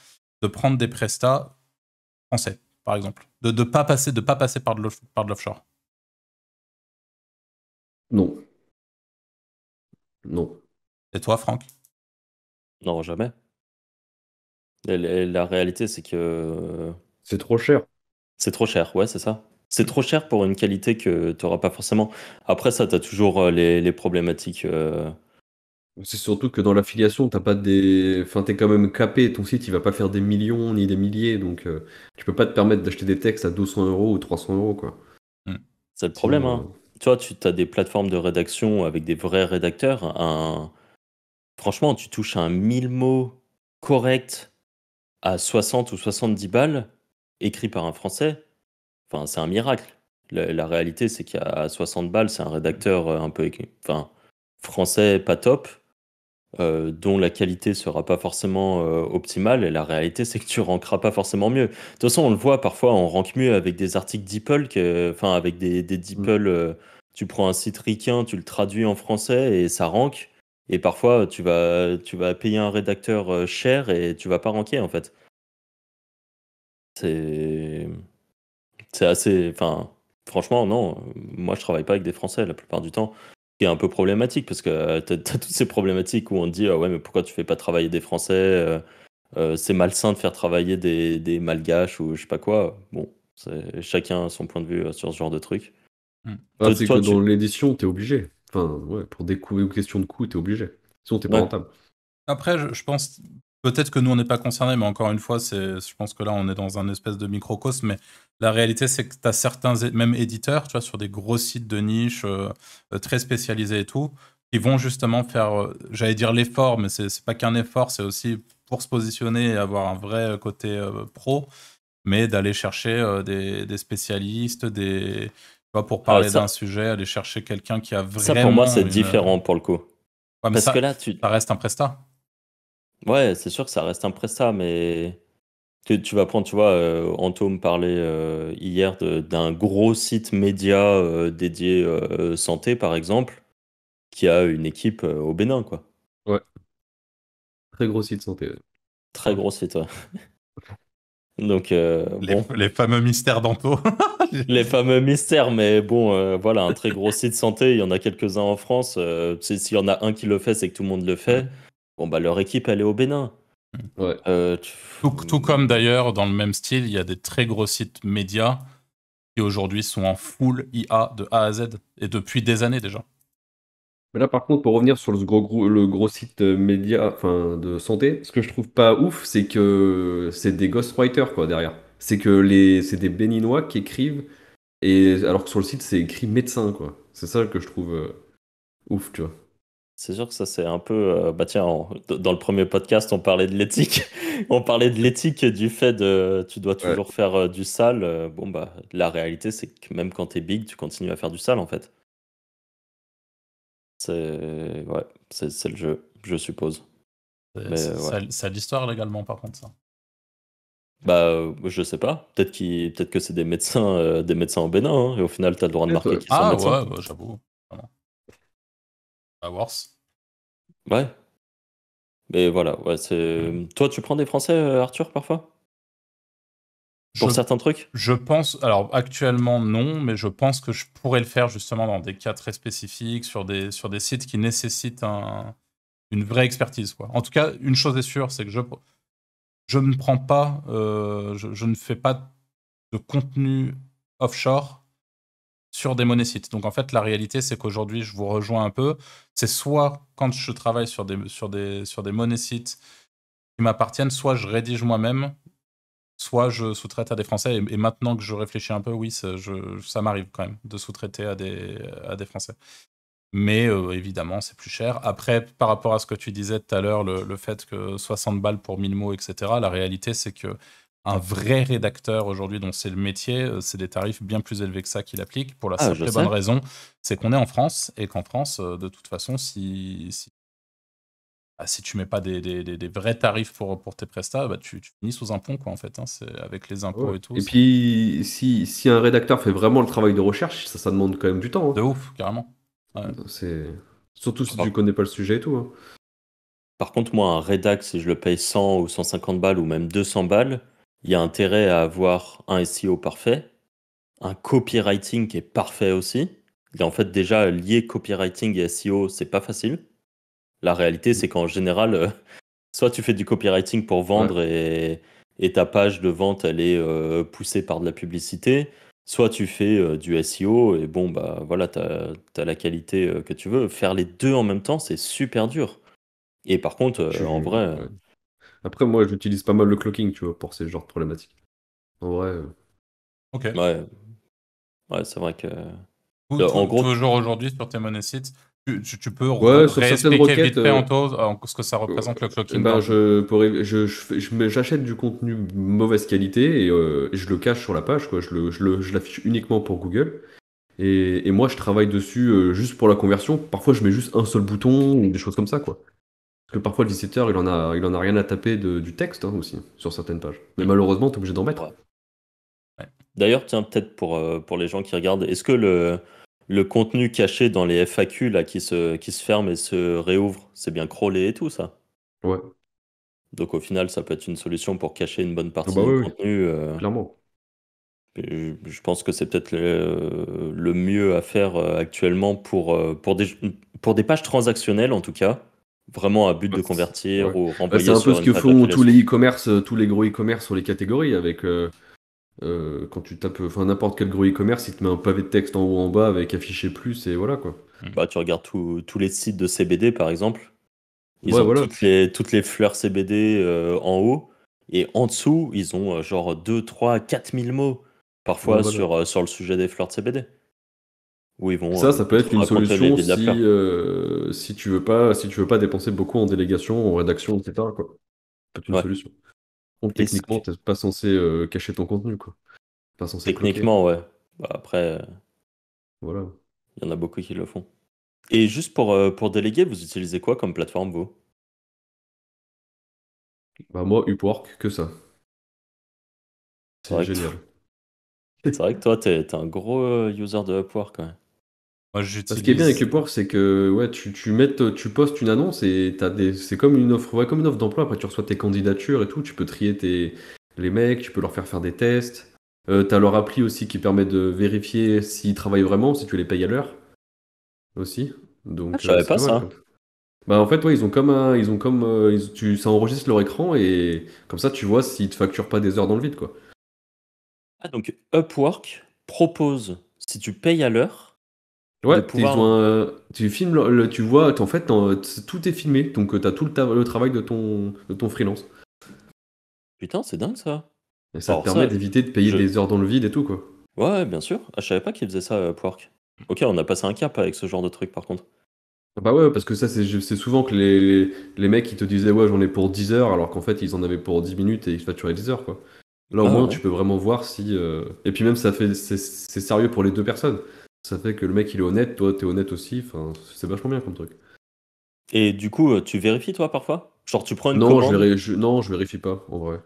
de prendre des prestats français, par exemple, de pas passer par de l'offshore? Non. Non. Et toi, Franck? Non, jamais. La réalité, c'est que C'est trop cher. c'est trop cher, ouais, c'est ça. C'est trop cher pour une qualité que tu n'auras pas forcément. Après ça, tu as toujours les problématiques. C'est surtout que dans l'affiliation, t'as pas des. Enfin, t'es quand même capé. Ton site, il va pas faire des millions ni des milliers. Donc, tu peux pas te permettre d'acheter des textes à 200 € ou 300 €, quoi. Hmm. C'est le problème, Sinon, hein. Tu vois, tu as des plateformes de rédaction avec des vrais rédacteurs. Franchement, tu touches un 1000 mots correct à 60 ou 70 balles, écrit par un Français. Enfin, c'est un miracle. La réalité, c'est qu'à 60 balles, c'est un rédacteur un peu enfin, français pas top, dont la qualité sera pas forcément optimale. Et la réalité, c'est que tu rankeras pas forcément mieux. De toute façon, on le voit parfois, on rank mieux avec des articles DeepL, enfin, avec des DeepL. Tu prends un site ricain, tu le traduis en français et ça rank. Et parfois, tu vas payer un rédacteur cher et tu vas pas ranker en fait. C'est. C'est assez. Enfin, franchement, non. Moi, je travaille pas avec des Français la plupart du temps. Ce qui est un peu problématique parce que t'as toutes ces problématiques où on te dit ah ouais, mais pourquoi tu fais pas travailler des Français c'est malsain de faire travailler des malgaches ou je sais pas quoi. Bon, chacun a son point de vue sur ce genre de truc. Ah, c'est que Toi, dans l'édition, t'es obligé. Enfin, ouais, pour des questions de coût, t'es obligé. Sinon, t'es pas Ouais. rentable. Après, je pense, peut-être que nous, on n'est pas concernés, mais encore une fois, je pense que là, on est dans un espèce de microcosme, mais la réalité, c'est que tu as certains, même éditeurs, tu vois, sur des gros sites de niche, très spécialisés et tout, qui vont justement faire, j'allais dire l'effort, mais c'est pas qu'un effort, c'est aussi pour se positionner et avoir un vrai côté pro, mais d'aller chercher des spécialistes, tu vois, pour Ah, parler d'un sujet, aller chercher quelqu'un qui a ça pour moi, vraiment c'est une... différent pour le coup. Ouais, mais Parce que là, ça reste un prestat. ouais, c'est sûr que ça reste un prestat, mais tu vas prendre, tu vois, Anto me parlait hier d'un gros site média dédié santé, par exemple, qui a une équipe au Bénin, quoi. Ouais, très gros site santé. Ouais. Très gros site, ouais. Donc, bon, Les fameux mystères d'Anto. les fameux mystères, mais bon, voilà, un très gros site santé, il y en a quelques-uns en France. S'il y en a un qui le fait, c'est que tout le monde le fait. Bon, bah, leur équipe, elle est au Bénin. Ouais. Tout comme d'ailleurs, dans le même style, il y a des très gros sites médias qui aujourd'hui sont en full IA de A à Z, et depuis des années déjà. Mais là, par contre, pour revenir sur le gros site média, enfin, de santé, ce que je trouve pas ouf, c'est que c'est des ghostwriters, quoi, derrière. C'est que c'est des Béninois qui écrivent, et alors que sur le site, c'est écrit médecin, quoi. C'est ça que je trouve ouf, tu vois. C'est sûr que ça, c'est un peu. Bah tiens, dans le premier podcast, on parlait de l'éthique. On parlait de l'éthique et du fait de tu dois Ouais. toujours faire du sale. Bon, bah, la réalité, c'est que même quand t'es big, tu continues à faire du sale, en fait. Ouais, c'est le jeu, je suppose. Mais ouais. Ça a l'histoire légalement, par contre, ça. Bah, je sais pas. Peut-être que c'est des médecins au Bénin, hein, et au final, t'as le droit de Peut-être, marquer ouais. qu'ils sont Ah médecins. ouais, bah, j'avoue. Vraiment. À worse. Ouais. Mais voilà, ouais, c'est. Toi, tu prends des Français, Arthur, parfois? Je, Pour certains trucs? je pense, alors actuellement non, mais je pense que je pourrais le faire justement dans des cas très spécifiques, sur des sites qui nécessitent une vraie expertise, quoi. En tout cas, une chose est sûre, c'est que je ne prends pas, je ne fais pas de contenu offshore sur des monésites. Donc en fait, la réalité, c'est qu'aujourd'hui, je vous rejoins un peu. C'est soit quand je travaille sur des monésites qui m'appartiennent, soit je rédige moi-même, soit je sous-traite à des Français. Et maintenant que je réfléchis un peu, oui, ça m'arrive quand même de sous-traiter à des Français. Mais évidemment, c'est plus cher. Après, par rapport à ce que tu disais tout à l'heure, le fait que 60 balles pour 1000 mots, etc., la réalité, c'est que un vrai rédacteur aujourd'hui, dont c'est le métier, c'est des tarifs bien plus élevés que ça qu'il applique, pour la Ah, je simple et bonne sais. raison, c'est qu'on est en France, et qu'en France, de toute façon, si tu mets pas des vrais tarifs pour tes prestats, bah, tu finis sous un pont, quoi, en fait. Hein. Avec les Ouais. impôts et tout, Et c'est puis, si un rédacteur fait vraiment le travail de recherche, ça demande quand même du temps. de ouf, carrément. Ouais. Hein. C'est... Surtout si Par, tu connais pas le sujet et tout. Hein. par contre, moi, un rédac, si je le paye 100 ou 150 balles ou même 200 balles, il y a intérêt à avoir un SEO parfait, un copywriting qui est parfait aussi. Et en fait, déjà, lier copywriting et SEO, c'est pas facile. La réalité, c'est qu'en général, soit tu fais du copywriting pour Ouais. vendre et ta page de vente, elle est poussée par de la publicité, soit tu fais du SEO et bon, bah voilà, t'as la qualité que tu veux. Faire les deux en même temps, c'est super dur. Et par contre, en vrai, Ouais. Après, moi, j'utilise pas mal le clocking, tu vois, pour ces genres de problématiques. En vrai, Ok. ouais, ouais, c'est vrai que. En gros, Toujours aujourd'hui sur tes monésites, tu peux ouais, sur certaines réexpliquer requêtes, vite fait en taux ce que ça euh, représente le eh clocking ben, dans j'achète du contenu mauvaise qualité et je le cache sur la page, quoi. Je l'affiche uniquement pour Google. Et moi, je travaille dessus juste pour la conversion. Parfois, je mets juste un seul bouton ou des choses comme ça, quoi. Parce que parfois, le visiteur, il en a rien à taper du texte hein, aussi, sur certaines pages. Mais hmm, malheureusement, t'es obligé d'en mettre. ouais. D'ailleurs, tiens, peut-être pour les gens qui regardent, est-ce que le contenu caché dans les FAQ là, qui se ferme et se réouvre, c'est bien crawlé et tout ça? Ouais. Donc au final, ça peut être une solution pour cacher une bonne Ah partie bah du oui, oui, contenu. clairement. Je pense que c'est peut-être le mieux à faire actuellement pour des pages transactionnelles en tout cas. vraiment à but Bah, de convertir ouais. ou Bah, c'est renvoyer un peu sur ce une que page font tous les d'affiliation. e-commerce, tous les gros e-commerce sur les catégories avec quand tu tapes enfin n'importe quel gros e-commerce, il te met un pavé de texte en haut en bas avec affiché plus et voilà quoi. Bah, tu regardes tous les sites de CBD, par exemple, ils Ouais, ont voilà. toutes les fleurs CBD en haut, et en dessous, ils ont genre 2, 3, 4 000 mots, Ouais, parfois voilà. sur le sujet des fleurs de CBD, où ils vont Ça peut tout être une raconter les solution vies de la fleur. si tu veux pas dépenser beaucoup en délégation, en rédaction, etc. quoi. Ça peut être une Ouais. solution. Donc Est-ce techniquement, que, t'es pas censé cacher ton contenu, quoi. Pas censé te bloquer. techniquement, ouais. Bah, après, Voilà. il y en a beaucoup qui le font. Et juste pour déléguer, vous utilisez quoi comme plateforme, vous? Bah moi, Upwork, que ça. C'est C'est vrai que génial. c'est vrai que toi, t'es un gros user de Upwork, quand même. Moi, Ce qui est bien avec j'utilise. Upwork, c'est que ouais, tu postes une annonce et c'est comme une offre, ouais, comme une offre d'emploi. Après, tu reçois tes candidatures et tout. Tu peux trier les mecs, tu peux leur faire des tests. T'as leur appli aussi qui permet de vérifier s'ils travaillent vraiment, si tu les payes à l'heure aussi. Ah, Donc je savais c'est pas pas mal ça. comme ça. Bah en fait, ouais, ça enregistre leur écran et comme ça, tu vois s'ils te facturent pas des heures dans le vide, quoi. Ah, donc Upwork propose, si tu payes à l'heure, de Ouais, pouvoir. tu filmes, tu vois, en fait, tout est filmé, donc tu as tout le travail de ton freelance. Putain, c'est dingue ça. Et ça te Alors permet ça, d'éviter de payer je. des heures dans le vide et tout, quoi. Ouais, bien sûr. Ah, je savais pas qu'ils faisaient ça, Upwork. Ok, on a passé un cap avec ce genre de truc, par contre. Ah bah ouais, parce que ça, c'est souvent que les mecs, ils te disaient, ouais, j'en ai pour 10 heures, alors qu'en fait, ils en avaient pour 10 minutes et ils facturaient 10 heures, quoi. Là, au Ah moins, ouais. tu peux vraiment voir si. Et puis même, c'est sérieux pour les deux personnes. Ça fait que le mec, il est honnête, toi, t'es honnête aussi. Enfin, c'est vachement bien comme truc. Et du coup, tu vérifies, toi, parfois? Genre, tu prends une Non, commande, non, je vérifie pas, en vrai.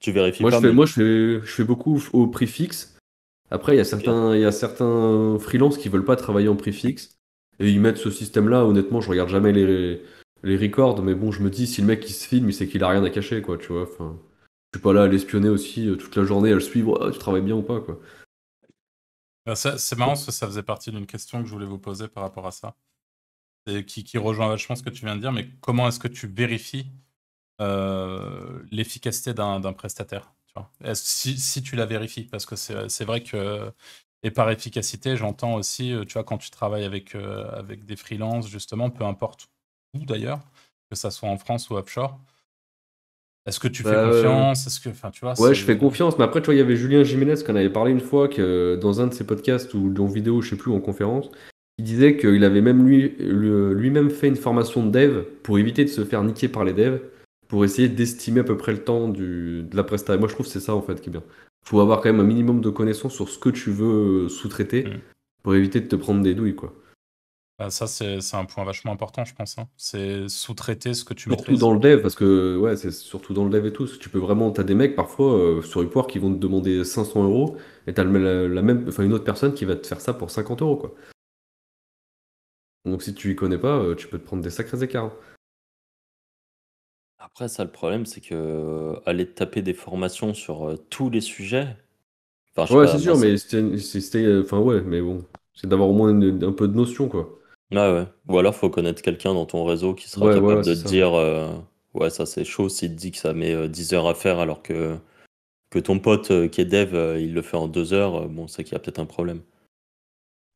tu vérifies pas, mais. Je fais beaucoup au prix fixe. Après, Ok. il y a certains freelances qui veulent pas travailler en prix fixe et ils mettent ce système-là. Honnêtement, je regarde jamais les records, mais bon, je me dis si le mec il se filme, c'est qu'il a rien à cacher, quoi, tu vois. Enfin, je suis pas là à l'espionner aussi toute la journée, à le suivre. Ah, tu travailles bien ou pas, quoi. C'est marrant parce que ça faisait partie d'une question que je voulais vous poser par rapport à ça. Et qui rejoint vachement ce que tu viens de dire, mais comment est-ce que tu vérifies l'efficacité d'un prestataire, tu vois? Si tu la vérifies, parce que c'est vrai que, et par efficacité, j'entends aussi, tu vois, quand tu travailles avec des freelances, justement, peu importe où d'ailleurs, que ça soit en France ou offshore, est-ce que tu Bah, fais confiance? Est-ce que, enfin, tu vois, ouais, je fais c'est. confiance, mais après, tu vois, il y avait Julien Jiménez qui en avait parlé une fois que dans un de ses podcasts ou en vidéo, je sais plus, ou en conférence, il disait qu'il avait même lui-même fait une formation de dev pour éviter de se faire niquer par les devs, pour essayer d'estimer à peu près le temps de la presta. Et moi, je trouve que c'est ça en fait qui est bien. Faut avoir quand même un minimum de connaissances sur ce que tu veux sous-traiter Hmm. pour éviter de te prendre des douilles, quoi. Bah, ça, c'est un point vachement important, je pense, hein. C'est sous-traiter ce que tu Surtout dans maîtrises. le dev, parce que ouais, c'est surtout dans le dev et tout. Tu peux vraiment, t'as des mecs parfois sur Upwork qui vont te demander 500 € et t'as la même, enfin une autre personne qui va te faire ça pour 50 € quoi. Donc si tu y connais pas, tu peux te prendre des sacrés écarts, hein. Après, ça, le problème, c'est que aller te taper des formations sur tous les sujets. Enfin, je sais Ouais, c'est pas, moi, sûr, ça. mais enfin ouais, mais bon, c'est d'avoir au moins un peu de notion quoi. Ah ouais. Ou alors, faut connaître quelqu'un dans ton réseau qui sera Ouais, capable voilà, de c'est te ça. dire ouais, ça c'est chaud s'il te dit que ça met 10 heures à faire alors que ton pote qui est dev, il le fait en 2 heures. Bon, c'est qu'il y a peut-être un problème.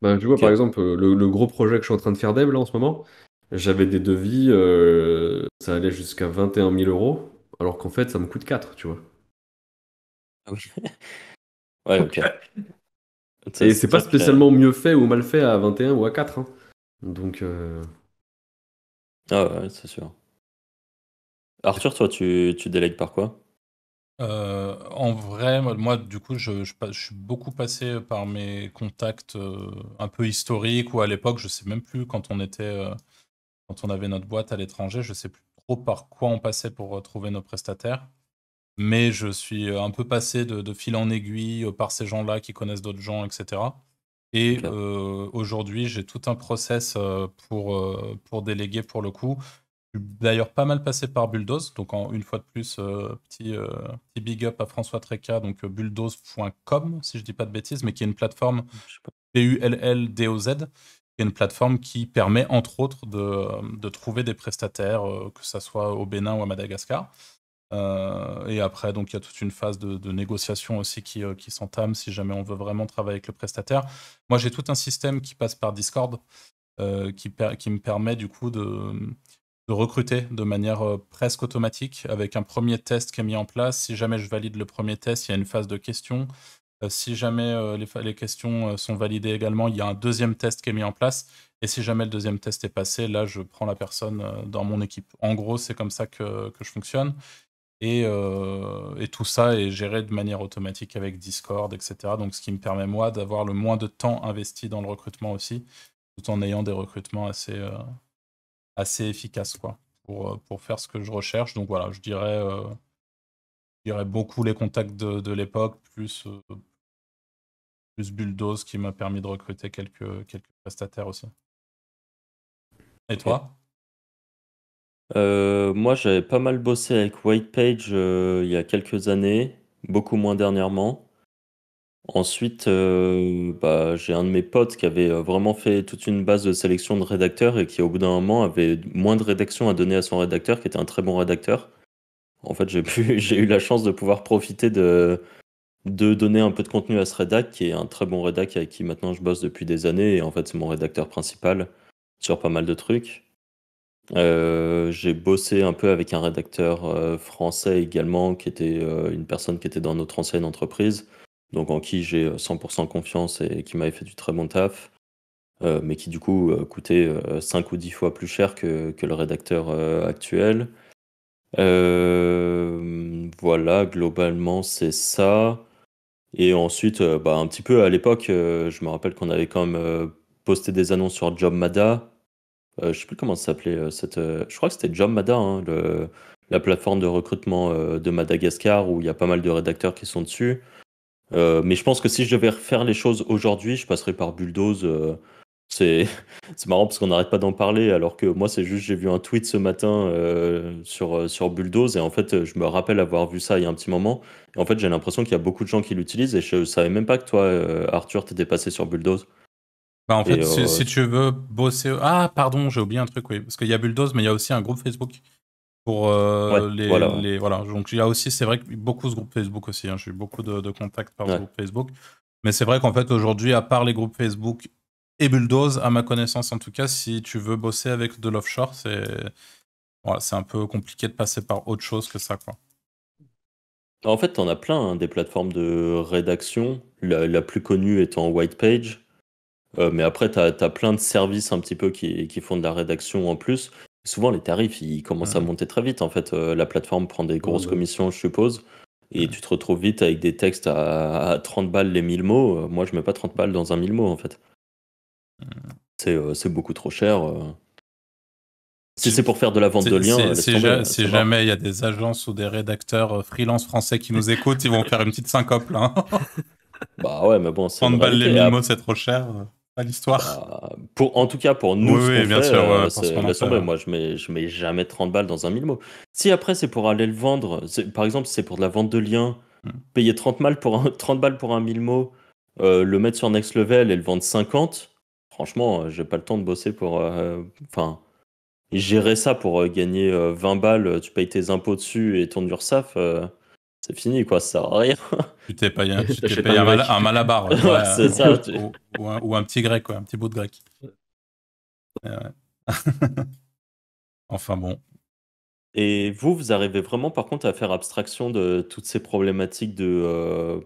Bah, tu vois, par Ok. exemple, le gros projet que je suis en train de faire dev là en ce moment, j'avais des devis, ça allait jusqu'à 21 000 €, alors qu'en fait, ça me coûte 4 tu vois. Ah oui. Ouais, ok. Et c'est pas C'est-à-dire que. spécialement mieux fait ou mal fait à 21 ou à 4, hein. Donc, Ah ouais, c'est sûr. Arthur, toi, tu délègues par quoi? En vrai, moi, du coup, je suis beaucoup passé par mes contacts un peu historiques, ou à l'époque, je sais même plus quand on avait notre boîte à l'étranger, je sais plus trop par quoi on passait pour trouver nos prestataires. Mais je suis un peu passé de fil en aiguille par ces gens-là qui connaissent d'autres gens, etc. Et Ok. aujourd'hui, j'ai tout un process pour déléguer pour le coup. Je suis d'ailleurs pas mal passé par Bulldoze, donc une fois de plus, petit big up à François Tréca, donc bulldoze.com, si je dis pas de bêtises, mais qui est une plateforme Je sais pas. Bulldoz, qui est une plateforme qui permet, entre autres, de trouver des prestataires, que ça soit au Bénin ou à Madagascar. Et après, donc, il y a toute une phase de négociation aussi qui s'entame si jamais on veut vraiment travailler avec le prestataire. Moi, j'ai tout un système qui passe par Discord, qui me permet du coup de recruter de manière presque automatique, avec un premier test qui est mis en place. Si jamais je valide le premier test, il y a une phase de questions. Si jamais les questions sont validées également, il y a un deuxième test qui est mis en place. Et si jamais le deuxième test est passé, là, je prends la personne dans mon équipe. En gros, c'est comme ça que je fonctionne. Et tout ça est géré de manière automatique avec Discord, etc. Donc, ce qui me permet, moi, d'avoir le moins de temps investi dans le recrutement aussi, tout en ayant des recrutements assez efficaces, quoi, pour faire ce que je recherche. Donc, voilà, je dirais beaucoup les contacts de l'époque, plus Bulldoze qui m'a permis de recruter quelques prestataires aussi. Et toi? Moi, j'avais pas mal bossé avec Whitepage il y a quelques années, beaucoup moins dernièrement. Ensuite, j'ai un de mes potes qui avait vraiment fait toute une base de sélection de rédacteurs et qui, au bout d'un moment, avait moins de rédaction à donner à son rédacteur, qui était un très bon rédacteur. En fait, j'ai eu la chance de pouvoir profiter de donner un peu de contenu à ce rédac, qui est un très bon rédac avec qui maintenant je bosse depuis des années. Et en fait, c'est mon rédacteur principal sur pas mal de trucs. J'ai bossé un peu avec un rédacteur français également, qui était une personne qui était dans notre ancienne entreprise, donc en qui j'ai 100% confiance et qui m'avait fait du très bon taf, mais qui du coup coûtait 5 ou 10 fois plus cher que le rédacteur actuel. Voilà, globalement c'est ça. Et ensuite, un petit peu à l'époque, je me rappelle qu'on avait quand même posté des annonces sur JobMada. Je sais plus comment ça s'appelait je crois que c'était JobMada, hein, la plateforme de recrutement de Madagascar où il y a pas mal de rédacteurs qui sont dessus. Mais je pense que si je devais refaire les choses aujourd'hui, je passerais par Bulldoze. C'est c'est marrant parce qu'on n'arrête pas d'en parler alors que moi c'est juste j'ai vu un tweet ce matin sur Bulldoze et en fait je me rappelle avoir vu ça il y a un petit moment et en fait j'ai l'impression qu'il y a beaucoup de gens qui l'utilisent et je savais même pas que toi Arthur t'étais passé sur Bulldoze. Bah, en Et fait, si tu veux bosser... Ah, pardon, j'ai oublié un truc, oui. Parce qu'il y a Bulldoze, mais il y a aussi un groupe Facebook pour ouais, voilà. Voilà. Donc, il y a aussi, c'est vrai que beaucoup ce groupe Facebook aussi. Hein. J'ai eu beaucoup de contacts par ce Ouais. groupe Facebook. Mais c'est vrai qu'en fait, aujourd'hui, à part les groupes Facebook et Bulldoze, à ma connaissance en tout cas, si tu veux bosser avec de l'offshore, voilà, c'est un peu compliqué de passer par autre chose que ça, quoi. En fait, t'en as plein, hein, des plateformes de rédaction, la plus connue étant Whitepage. Mais après, tu as plein de services un petit peu qui font de la rédaction en plus. Souvent, les tarifs, ils commencent à monter très vite. En fait, la plateforme prend des grosses commissions, je suppose. Et tu te retrouves vite avec des textes à 30 balles les 1000 mots. Moi, je mets pas 30 balles dans un 1000 mots, en fait. C'est beaucoup trop cher. Si c'est pour faire de la vente de liens, laisse tomber. Si jamais il y a des agences ou des rédacteurs freelance français qui nous écoutent, ils vont faire une petite syncope, là. Bah ouais, mais bon, c'est 30 une balles les réalité. 1000 mots, c'est trop cher. Pas l'histoire. En tout cas, pour nous, ce Oui, qu'on bien fait, sûr, pour ce qu'on en laisse fait, tomber. ouais. Moi, je mets jamais 30 balles dans un 1000 mots. Si après, c'est pour aller le vendre, par exemple, si c'est pour de la vente de liens, payer 30 balles pour 30 balles pour un 1000 mots, le mettre sur Next Level et le vendre 50, franchement, j'ai pas le temps de bosser pour. Enfin, gérer ça pour gagner 20 balles, tu payes tes impôts dessus et ton URSSAF, c'est fini, quoi, ça sert à rien. Tu t'es payé T'achètes un, un grec. un malabar, ouais. Ouais, c'est ça. Ou un petit grec, ouais, un petit bout de grec. Ouais. Enfin bon. Et vous arrivez vraiment par contre à faire abstraction de toutes ces problématiques de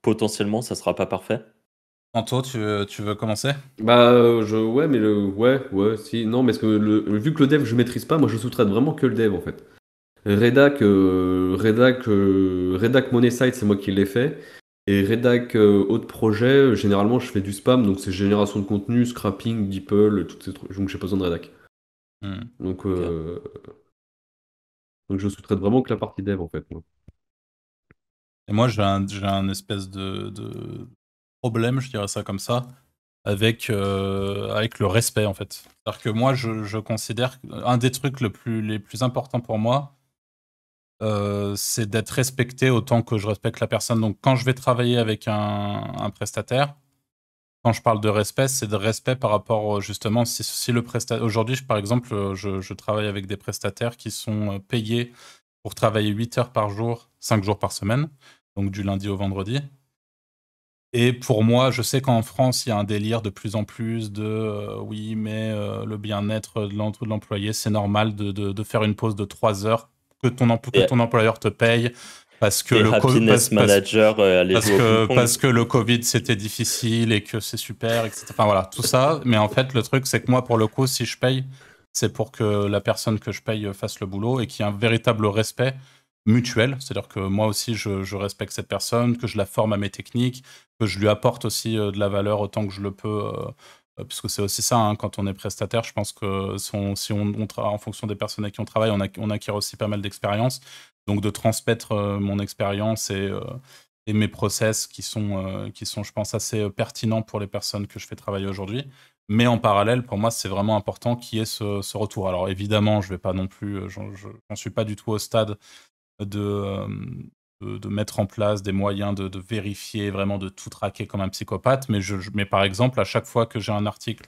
potentiellement ça sera pas parfait? Anto, tu veux commencer? Ouais, mais si, non, mais parce que vu que le dev je maîtrise pas, moi je sous-traite vraiment que le dev en fait. Redac Money Site, c'est moi qui l'ai fait. Et Redac autre projet, généralement je fais du spam, donc c'est génération de contenu, scrapping, DeepL, toutes ces trucs. Donc j'ai pas besoin de Redac. Donc, donc je sous-traite vraiment que la partie dev en fait. Moi. Et moi, j'ai un espèce de problème, je dirais ça comme ça, avec le respect, en fait. C'est-à-dire que moi, je considère qu'un des trucs les plus importants pour moi, c'est d'être respecté autant que je respecte la personne. Donc, quand je vais travailler avec un prestataire, quand je parle de respect, c'est de respect par rapport justement, si le prestataire... Aujourd'hui, par exemple, je travaille avec des prestataires qui sont payés pour travailler 8 heures par jour, 5 jours par semaine, donc du lundi au vendredi. Et pour moi, je sais qu'en France, il y a un délire de plus en plus de oui, mais le bien-être de l'employé, c'est normal de faire une pause de 3 heures que Et, ton employeur te paye parce que et Happiness Manager, aller jouer au ping-pong. parce que le Covid c'était difficile et que c'est super, etc. Enfin voilà, tout ça. Mais en fait, le truc, c'est que moi, pour le coup, si je paye, c'est pour que la personne que je paye fasse le boulot et qu'il y ait un véritable respect mutuel. C'est-à-dire que moi aussi, je respecte cette personne, que je la forme à mes techniques, que je lui apporte aussi de la valeur autant que je le peux. Puisque c'est aussi ça, hein, quand on est prestataire, je pense que si on travaille en fonction des personnes avec qui on travaille, on acquiert aussi pas mal d'expérience. Donc de transmettre mon expérience et mes process qui sont, je pense, assez pertinents pour les personnes que je fais travailler aujourd'hui. Mais en parallèle, pour moi, c'est vraiment important qu'il y ait ce retour. Alors évidemment, je vais pas non plus, j'en suis pas du tout au stade de, de mettre en place des moyens de vérifier, vraiment de tout traquer comme un psychopathe. Mais par exemple, à chaque fois que j'ai un article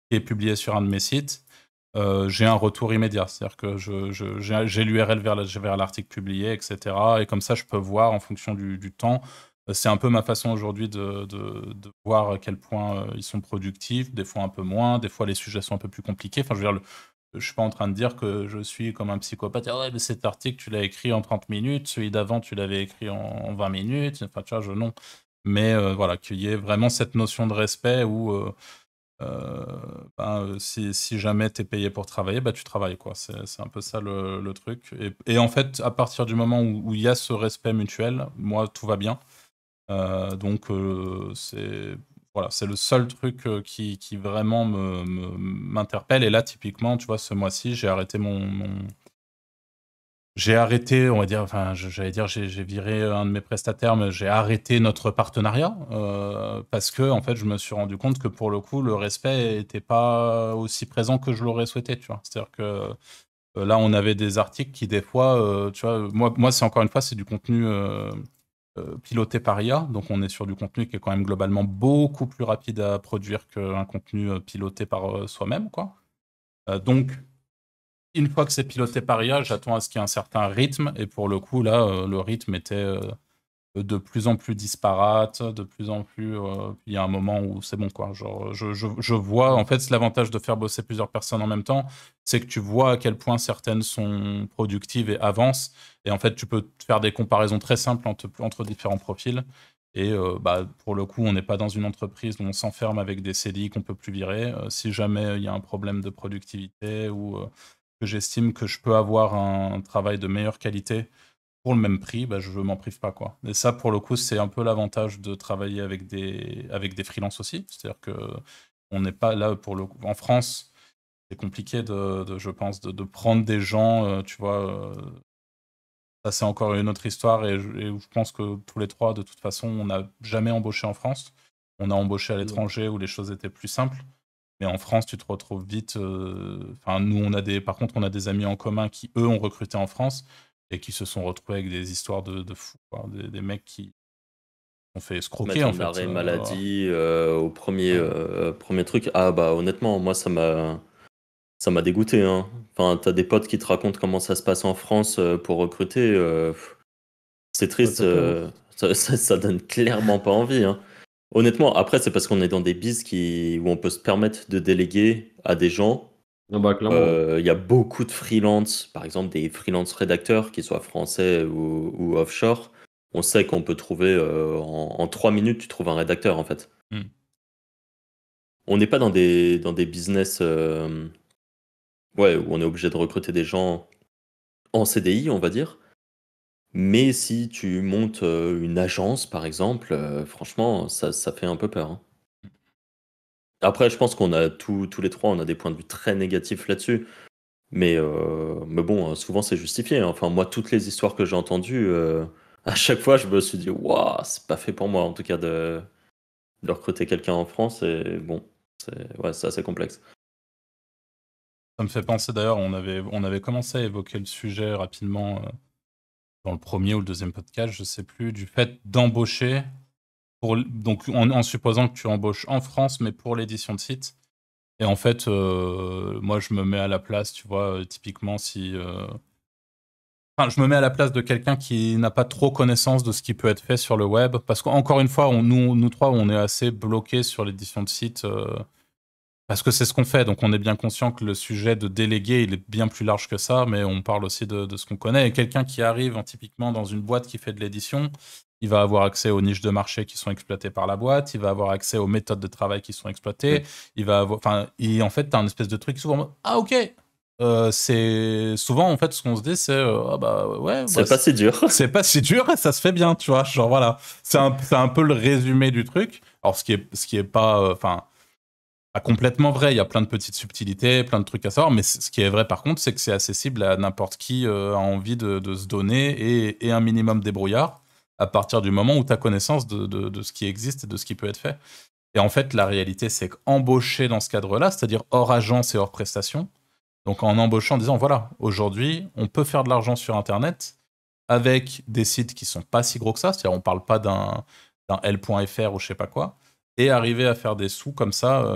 qui est publié sur un de mes sites, j'ai un retour immédiat. C'est-à-dire que j'ai l'URL vers l'article publié, etc. Et comme ça, je peux voir en fonction du temps. C'est un peu ma façon aujourd'hui de voir à quel point ils sont productifs, des fois un peu moins, des fois les sujets sont un peu plus compliqués. Enfin, je veux dire, je suis pas en train de dire que je suis comme un psychopathe. Ah ouais, mais cet article, tu l'as écrit en 30 minutes, celui d'avant, tu l'avais écrit en 20 minutes. Enfin, tu vois, non. Mais voilà, qu'il y ait vraiment cette notion de respect où si jamais tu es payé pour travailler, bah, tu travailles, quoi. C'est un peu ça le truc. Et en fait, à partir du moment où il y a ce respect mutuel, moi, tout va bien. Donc, voilà, c'est le seul truc qui vraiment m'interpelle. Et là, typiquement, tu vois, ce mois-ci, j'ai arrêté, on va dire, enfin, j'allais dire, j'ai viré un de mes prestataires, mais j'ai arrêté notre partenariat parce que, en fait, je me suis rendu compte que pour le coup, le respect n'était pas aussi présent que je l'aurais souhaité, tu vois. C'est-à-dire que là, on avait des articles qui, des fois, tu vois, moi, c'est encore une fois, c'est du contenu piloté par IA, donc on est sur du contenu qui est quand même globalement beaucoup plus rapide à produire qu'un contenu piloté par soi-même, quoi. Donc, une fois que c'est piloté par IA, j'attends à ce qu'il y ait un certain rythme. Et pour le coup, là, le rythme était de plus en plus disparate, de plus en plus. Il y a un moment où c'est bon, quoi. Genre, je vois. En fait, l'avantage de faire bosser plusieurs personnes en même temps, c'est que tu vois à quel point certaines sont productives et avancent. Et en fait, tu peux faire des comparaisons très simples entre différents profils. Et pour le coup, on n'est pas dans une entreprise où on s'enferme avec des CDI qu'on peut plus virer. Si jamais il y a un problème de productivité ou que j'estime que je peux avoir un travail de meilleure qualité pour le même prix, bah, je ne m'en prive pas, quoi. Et ça, pour le coup, c'est un peu l'avantage de travailler avec des freelances aussi. C'est-à-dire que on n'est pas là pour le coup. En France, c'est compliqué je pense, de prendre des gens, tu vois. Ça, c'est encore une autre histoire et je pense que tous les trois, de toute façon, on n'a jamais embauché en France. On a embauché à l'étranger où les choses étaient plus simples. Mais en France, tu te retrouves vite. Enfin, nous, par contre, on a des amis en commun qui, eux, ont recruté en France et qui se sont retrouvés avec des histoires de fous, quoi. Des mecs qui ont fait escroquer, Mettre en en fait. arrêt maladie au premier truc. Ah bah honnêtement, moi ça m'a dégoûté, hein. Enfin, t'as des potes qui te racontent comment ça se passe en France pour recruter. C'est triste, ça donne clairement pas envie, hein. Honnêtement, après, c'est parce qu'on est dans des bises où on peut se permettre de déléguer à des gens. Ah bah, clairement. Il y a beaucoup de freelance, par exemple des freelance rédacteurs, qu'ils soient français ou offshore. On sait qu'on peut trouver, en 3 minutes, tu trouves un rédacteur, en fait. Mm. On n'est pas dans des business où on est obligé de recruter des gens en CDI, on va dire. Mais si tu montes une agence, par exemple, franchement, ça fait un peu peur, hein. Après, je pense qu'on a tous les trois, on a des points de vue très négatifs là-dessus. Mais bon, souvent c'est justifié, hein. Enfin, moi, toutes les histoires que j'ai entendues, à chaque fois, je me suis dit, waouh, c'est pas fait pour moi, en tout cas, de recruter quelqu'un en France. Et bon, c'est assez complexe. Ça me fait penser, d'ailleurs, on avait commencé à évoquer le sujet rapidement dans le premier ou le deuxième podcast, je sais plus, du fait d'embaucher donc en supposant que tu embauches en France, mais pour l'édition de site. Et en fait, moi, je me mets à la place, tu vois, typiquement si... Enfin, je me mets à la place de quelqu'un qui n'a pas trop connaissance de ce qui peut être fait sur le web. Parce qu'encore une fois, nous trois, on est assez bloqués sur l'édition de site. Parce que c'est ce qu'on fait. Donc, on est bien conscient que le sujet de déléguer, il est bien plus large que ça. Mais on parle aussi de ce qu'on connaît. Et quelqu'un qui arrive typiquement dans une boîte qui fait de l'édition, il va avoir accès aux niches de marché qui sont exploitées par la boîte. Il va avoir accès aux méthodes de travail qui sont exploitées. Il va avoir... Enfin, en fait, tu as un espèce de truc souvent... Ah, ok. C'est souvent en fait ce qu'on se dit, c'est ah bah ouais, C'est pas si dur. c'est pas si dur et ça se fait bien, tu vois. Genre voilà, c'est un peu le résumé du truc. Alors ce qui est pas, enfin, pas complètement vrai. Il y a plein de petites subtilités, plein de trucs à savoir. Mais ce qui est vrai par contre, c'est que c'est accessible à n'importe qui a envie de se donner et un minimum débrouillard à partir du moment où tu as connaissance de ce qui existe et de ce qui peut être fait. Et en fait, la réalité, c'est qu'embaucher dans ce cadre-là, c'est-à-dire hors agence et hors prestation. Donc en embauchant, en disant, voilà, aujourd'hui, on peut faire de l'argent sur Internet avec des sites qui sont pas si gros que ça, c'est-à-dire on parle pas d'un L.fr ou je sais pas quoi, et arriver à faire des sous comme ça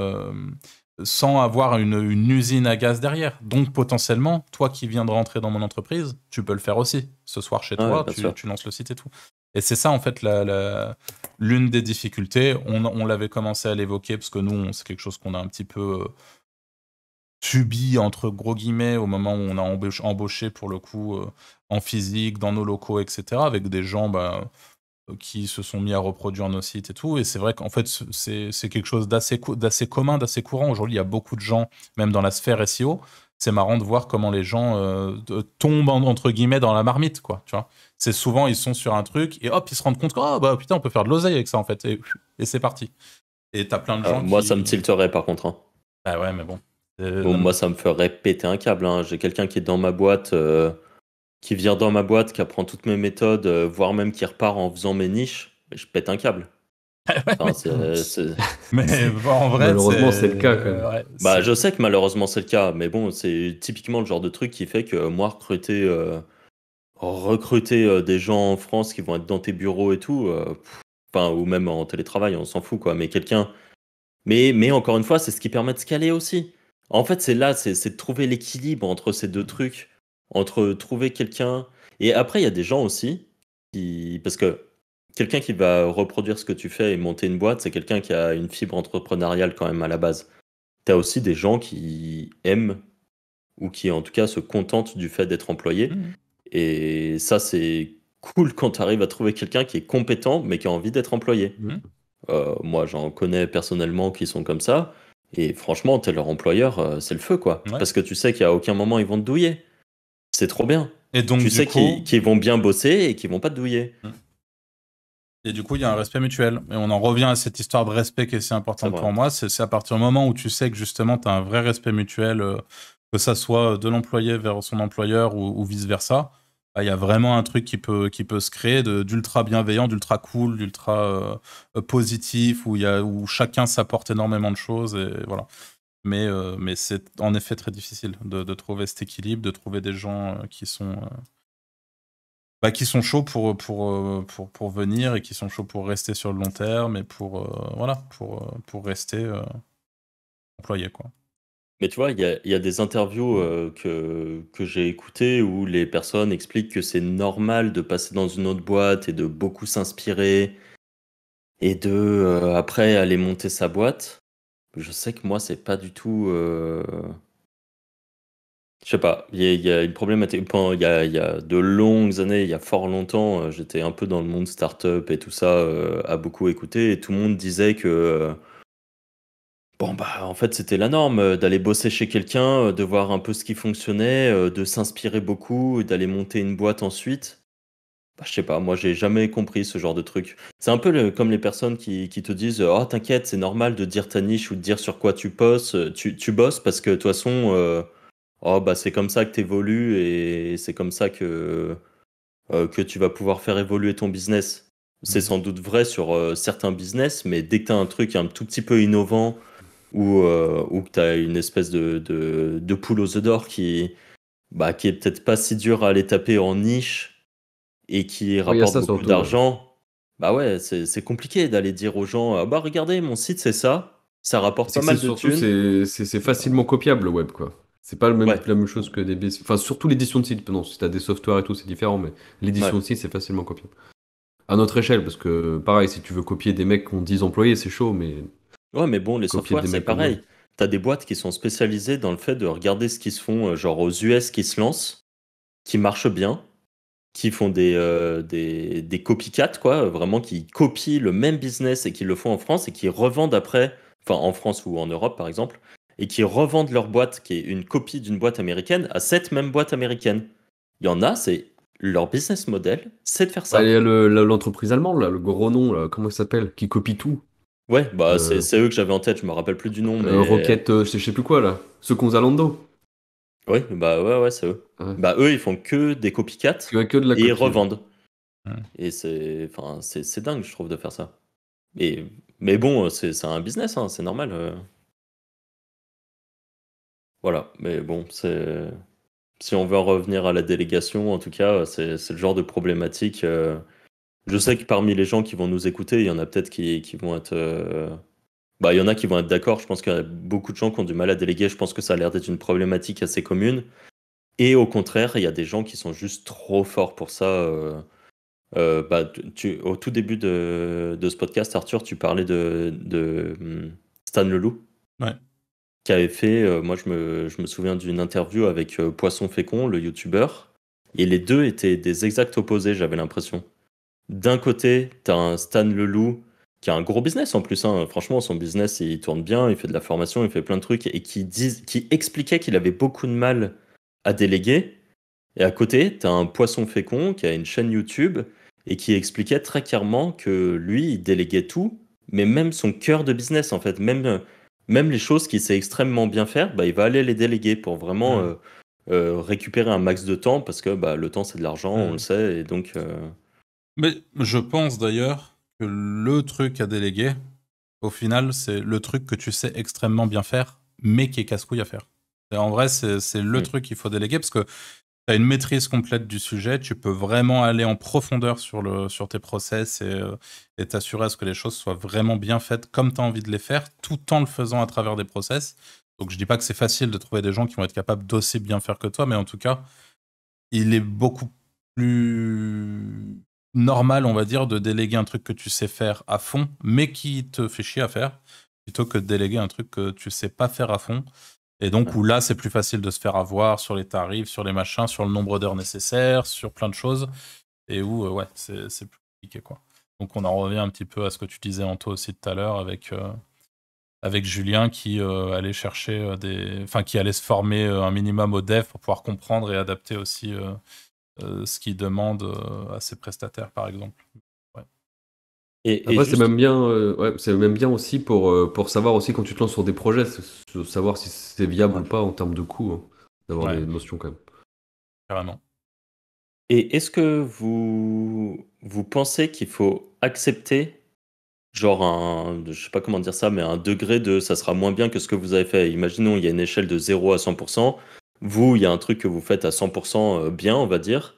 sans avoir une usine à gaz derrière. Donc potentiellement, toi qui viens de rentrer dans mon entreprise, tu peux le faire aussi. Ce soir chez toi, tu lances le site et tout. Et c'est ça en fait l'une des difficultés. On l'avait commencé à l'évoquer parce que nous, c'est quelque chose qu'on a un petit peu... subi entre gros guillemets au moment où on a embauché pour le coup en physique, dans nos locaux, etc. avec des gens qui se sont mis à reproduire nos sites et tout. Et c'est vrai qu'en fait, c'est quelque chose d'assez commun, d'assez courant. Aujourd'hui, il y a beaucoup de gens, même dans la sphère SEO. C'est marrant de voir comment les gens tombent entre guillemets dans la marmite, quoi. Tu vois, c'est souvent ils sont sur un truc et hop, ils se rendent compte que oh, bah putain, on peut faire de l'oseille avec ça en fait. Et c'est parti. Et t'as plein de gens moi, ça me tilterait par contre. Hein. Bah ouais, mais bon. Moi, ça me ferait péter un câble. Hein. J'ai quelqu'un qui est dans ma boîte, qui vient dans ma boîte, qui apprend toutes mes méthodes, voire même qui repart en faisant mes niches. Je pète un câble. Enfin, mais en vrai, malheureusement, c'est le cas quand même. Ouais, bah, je sais que malheureusement c'est le cas, mais bon, c'est typiquement le genre de truc qui fait que moi, recruter des gens en France qui vont être dans tes bureaux et tout, enfin, ou même en télétravail, on s'en fout, quoi. Mais quelqu'un. Mais encore une fois, c'est ce qui permet de scaler aussi. En fait, c'est de trouver l'équilibre entre ces deux trucs, entre trouver quelqu'un. Et après, il y a des gens aussi parce que quelqu'un qui va reproduire ce que tu fais et monter une boîte, c'est quelqu'un qui a une fibre entrepreneuriale quand même à la base. Tu as aussi des gens qui aiment ou qui en tout cas se contentent du fait d'être employés. Et ça, c'est cool quand tu arrives à trouver quelqu'un qui est compétent mais qui a envie d'être employé. Moi, j'en connais personnellement qui sont comme ça. Et franchement, t'es leur employeur, c'est le feu, quoi. Ouais. Parce que tu sais qu'à aucun moment, ils vont te douiller. C'est trop bien. Et donc, tu sais qu'ils vont bien bosser et qu'ils vont pas te douiller. Et du coup, il y a un respect mutuel. Et on en revient à cette histoire de respect qui est si importante pour moi. C'est à partir du moment où tu sais que justement, tu as un vrai respect mutuel, que ça soit de l'employé vers son employeur ou vice-versa. Il y a vraiment un truc qui peut se créer d'ultra bienveillant, d'ultra cool, d'ultra positif, où chacun s'apporte énormément de choses. Et voilà. Mais c'est en effet très difficile de trouver cet équilibre, de trouver des gens qui sont chauds pour venir et qui sont chauds pour rester sur le long terme et pour rester employés, quoi. Mais tu vois, il y a des interviews que j'ai écoutées où les personnes expliquent que c'est normal de passer dans une autre boîte et de beaucoup s'inspirer et de après aller monter sa boîte. Je sais que moi, c'est pas du tout. Je sais pas, il y a une problématique. Il y a de longues années, il y a fort longtemps, j'étais un peu dans le monde startup et tout ça, à beaucoup écouter, et tout le monde disait que. Bon, bah, en fait, c'était la norme d'aller bosser chez quelqu'un, de voir un peu ce qui fonctionnait, de s'inspirer beaucoup, et d'aller monter une boîte ensuite. Bah, je sais pas, moi, j'ai jamais compris ce genre de truc. C'est un peu comme les personnes qui te disent oh, t'inquiète, c'est normal de dire ta niche ou de dire sur quoi tu bosses, tu bosses parce que de toute façon, oh, bah, c'est comme ça que tu évolues et c'est comme ça que tu vas pouvoir faire évoluer ton business. C'est sans doute vrai sur certains business, mais dès que tu as un truc un tout petit peu innovant, ou que tu as une espèce de poule aux œufs d'or qui est peut-être pas si dur à aller taper en niche et qui rapporte beaucoup d'argent, Bah ouais, c'est compliqué d'aller dire aux gens, ah bah regardez, mon site c'est ça rapporte C'est pas que c'est mal de surtout, thunes. c'est facilement copiable le web, quoi. C'est pas Ouais, la même chose que des BC. Enfin, surtout l'édition de site. Non, si t'as des softwares et tout, c'est différent, mais l'édition ouais. de site, c'est facilement copiable. À notre échelle, parce que pareil, si tu veux copier des mecs qui ont 10 employés, c'est chaud, mais Ouais, mais bon, les copier softwares, des c'est mecs comme nous. pareil. T'as des boîtes qui sont spécialisées dans le fait de regarder ce qui se font, genre aux US qui se lancent, qui marchent bien, qui font des copycats, quoi, vraiment qui copient le même business et qui le font en France et qui revendent après, enfin en France ou en Europe par exemple, et qui revendent leur boîte, qui est une copie d'une boîte américaine, à cette même boîte américaine. Il y en a, c'est leur business model, c'est de faire Bah, il y ça. a l'entreprise allemande, là, le gros nom, là, comment il s'appelle? Qui copie tout. Ouais, bah Euh, c'est eux que j'avais en tête, je me rappelle plus du nom, mais Rocket, je sais plus quoi, là. Second Zalando. ouais, bah ouais, c'est eux. Ouais. Bah eux, ils font que des copycats Que de la et ils copie, ouais. revendent. Hmm. Et enfin, c'est dingue, je trouve, de faire ça. Et, mais bon, c'est un business, hein, c'est normal. Voilà, mais bon, si on veut en revenir à la délégation, en tout cas, c'est le genre de problématique. Je sais que parmi les gens qui vont nous écouter, il y en a peut-être qui vont être. Bah, il y en a qui vont être d'accord. Je pense qu'il y a beaucoup de gens qui ont du mal à déléguer. Je pense que ça a l'air d'être une problématique assez commune. Et au contraire, il y a des gens qui sont juste trop forts pour ça. Bah, au tout début de ce podcast, Arthur, tu parlais de Stan Leloup, Ouais. qui avait fait, moi je me souviens d'une interview avec Poisson Fécond, le youtubeur, et les deux étaient des exacts opposés, j'avais l'impression. D'un côté, t'as un Stan Leloup qui a un gros business en plus, hein. Franchement, son business il tourne bien, il fait de la formation, il fait plein de trucs, et qui expliquait qu'il avait beaucoup de mal à déléguer. Et à côté, t'as un Poisson Fécond qui a une chaîne YouTube et qui expliquait très clairement que lui, il déléguait tout, mais même son cœur de business, en fait, même les choses qu'il sait extrêmement bien faire, bah, il va aller les déléguer pour vraiment Hmm. récupérer un max de temps, parce que bah, le temps, c'est de l'argent, on le Hmm. sait, et donc... Mais je pense d'ailleurs que le truc à déléguer, au final, c'est le truc que tu sais extrêmement bien faire, mais qui est casse-couille à faire. Et en vrai, c'est le hmm. truc qu'il faut déléguer parce que tu as une maîtrise complète du sujet, tu peux vraiment aller en profondeur sur tes process et t'assurer à ce que les choses soient vraiment bien faites comme tu as envie de les faire, tout en le faisant à travers des process. Donc je dis pas que c'est facile de trouver des gens qui vont être capables d'aussi bien faire que toi, mais en tout cas, il est beaucoup plus normal, on va dire, de déléguer un truc que tu sais faire à fond, mais qui te fait chier à faire, plutôt que de déléguer un truc que tu sais pas faire à fond. Et donc, où là, c'est plus facile de se faire avoir sur les tarifs, sur les machins, sur le nombre d'heures nécessaires, sur plein de choses, et où, ouais, c'est plus compliqué, quoi. Donc, on en revient un petit peu à ce que tu disais, Anto, aussi tout à l'heure, avec Julien qui allait chercher enfin, qui allait se former un minimum au dev pour pouvoir comprendre et adapter aussi ce qu'il demande à ses prestataires, par exemple. Ouais. Et Après, juste, ouais, c'est même bien aussi pour savoir aussi quand tu te lances sur des projets, savoir si c'est viable Ouais. ou pas en termes de coût, hein, d'avoir Ouais, des notions quand même. carrément. et est-ce que vous pensez qu'il faut accepter genre je sais pas comment dire ça, mais un degré de ça sera moins bien que ce que vous avez fait. Imaginons, il y a une échelle de 0 à 100%. Vous, il y a un truc que vous faites à 100% bien, on va dire.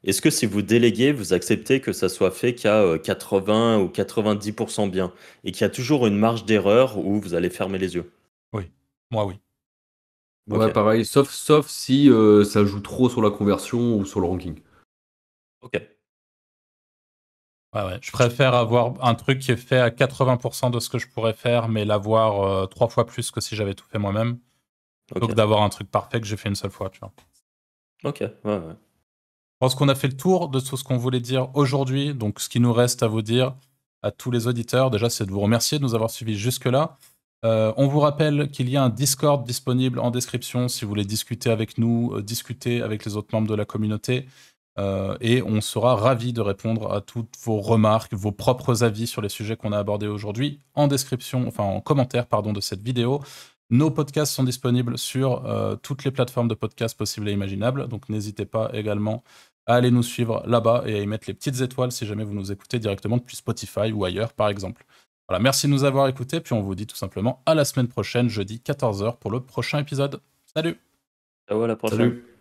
Est-ce que si vous déléguez, vous acceptez que ça soit fait qu'à 80 ou 90% bien et qu'il y a toujours une marge d'erreur où vous allez fermer les yeux? Oui, moi, oui. Ouais, Ok, pareil, sauf si ça joue trop sur la conversion ou sur le ranking. ok, Ouais, ouais. Je préfère avoir un truc qui est fait à 80% de ce que je pourrais faire, mais l'avoir 3 fois plus que si j'avais tout fait moi-même, plutôt que ok, d'avoir un truc parfait que j'ai fait une seule fois, tu vois. ok, ouais, ouais. Je pense qu'on a fait le tour de tout ce qu'on voulait dire aujourd'hui. Donc, ce qui nous reste à vous dire, à tous les auditeurs, déjà, c'est de vous remercier de nous avoir suivis jusque-là. On vous rappelle qu'il y a un Discord disponible en description si vous voulez discuter avec nous, discuter avec les autres membres de la communauté. Et on sera ravis de répondre à toutes vos remarques, vos propres avis sur les sujets qu'on a abordés aujourd'hui en description, enfin en commentaire, pardon, de cette vidéo. Nos podcasts sont disponibles sur toutes les plateformes de podcasts possibles et imaginables. Donc, n'hésitez pas également à aller nous suivre là-bas et à y mettre les petites étoiles si jamais vous nous écoutez directement depuis Spotify ou ailleurs, par exemple. Voilà, merci de nous avoir écoutés, puis on vous dit tout simplement à la semaine prochaine, jeudi 14h, pour le prochain épisode. Salut! Ciao, à la prochaine. Salut!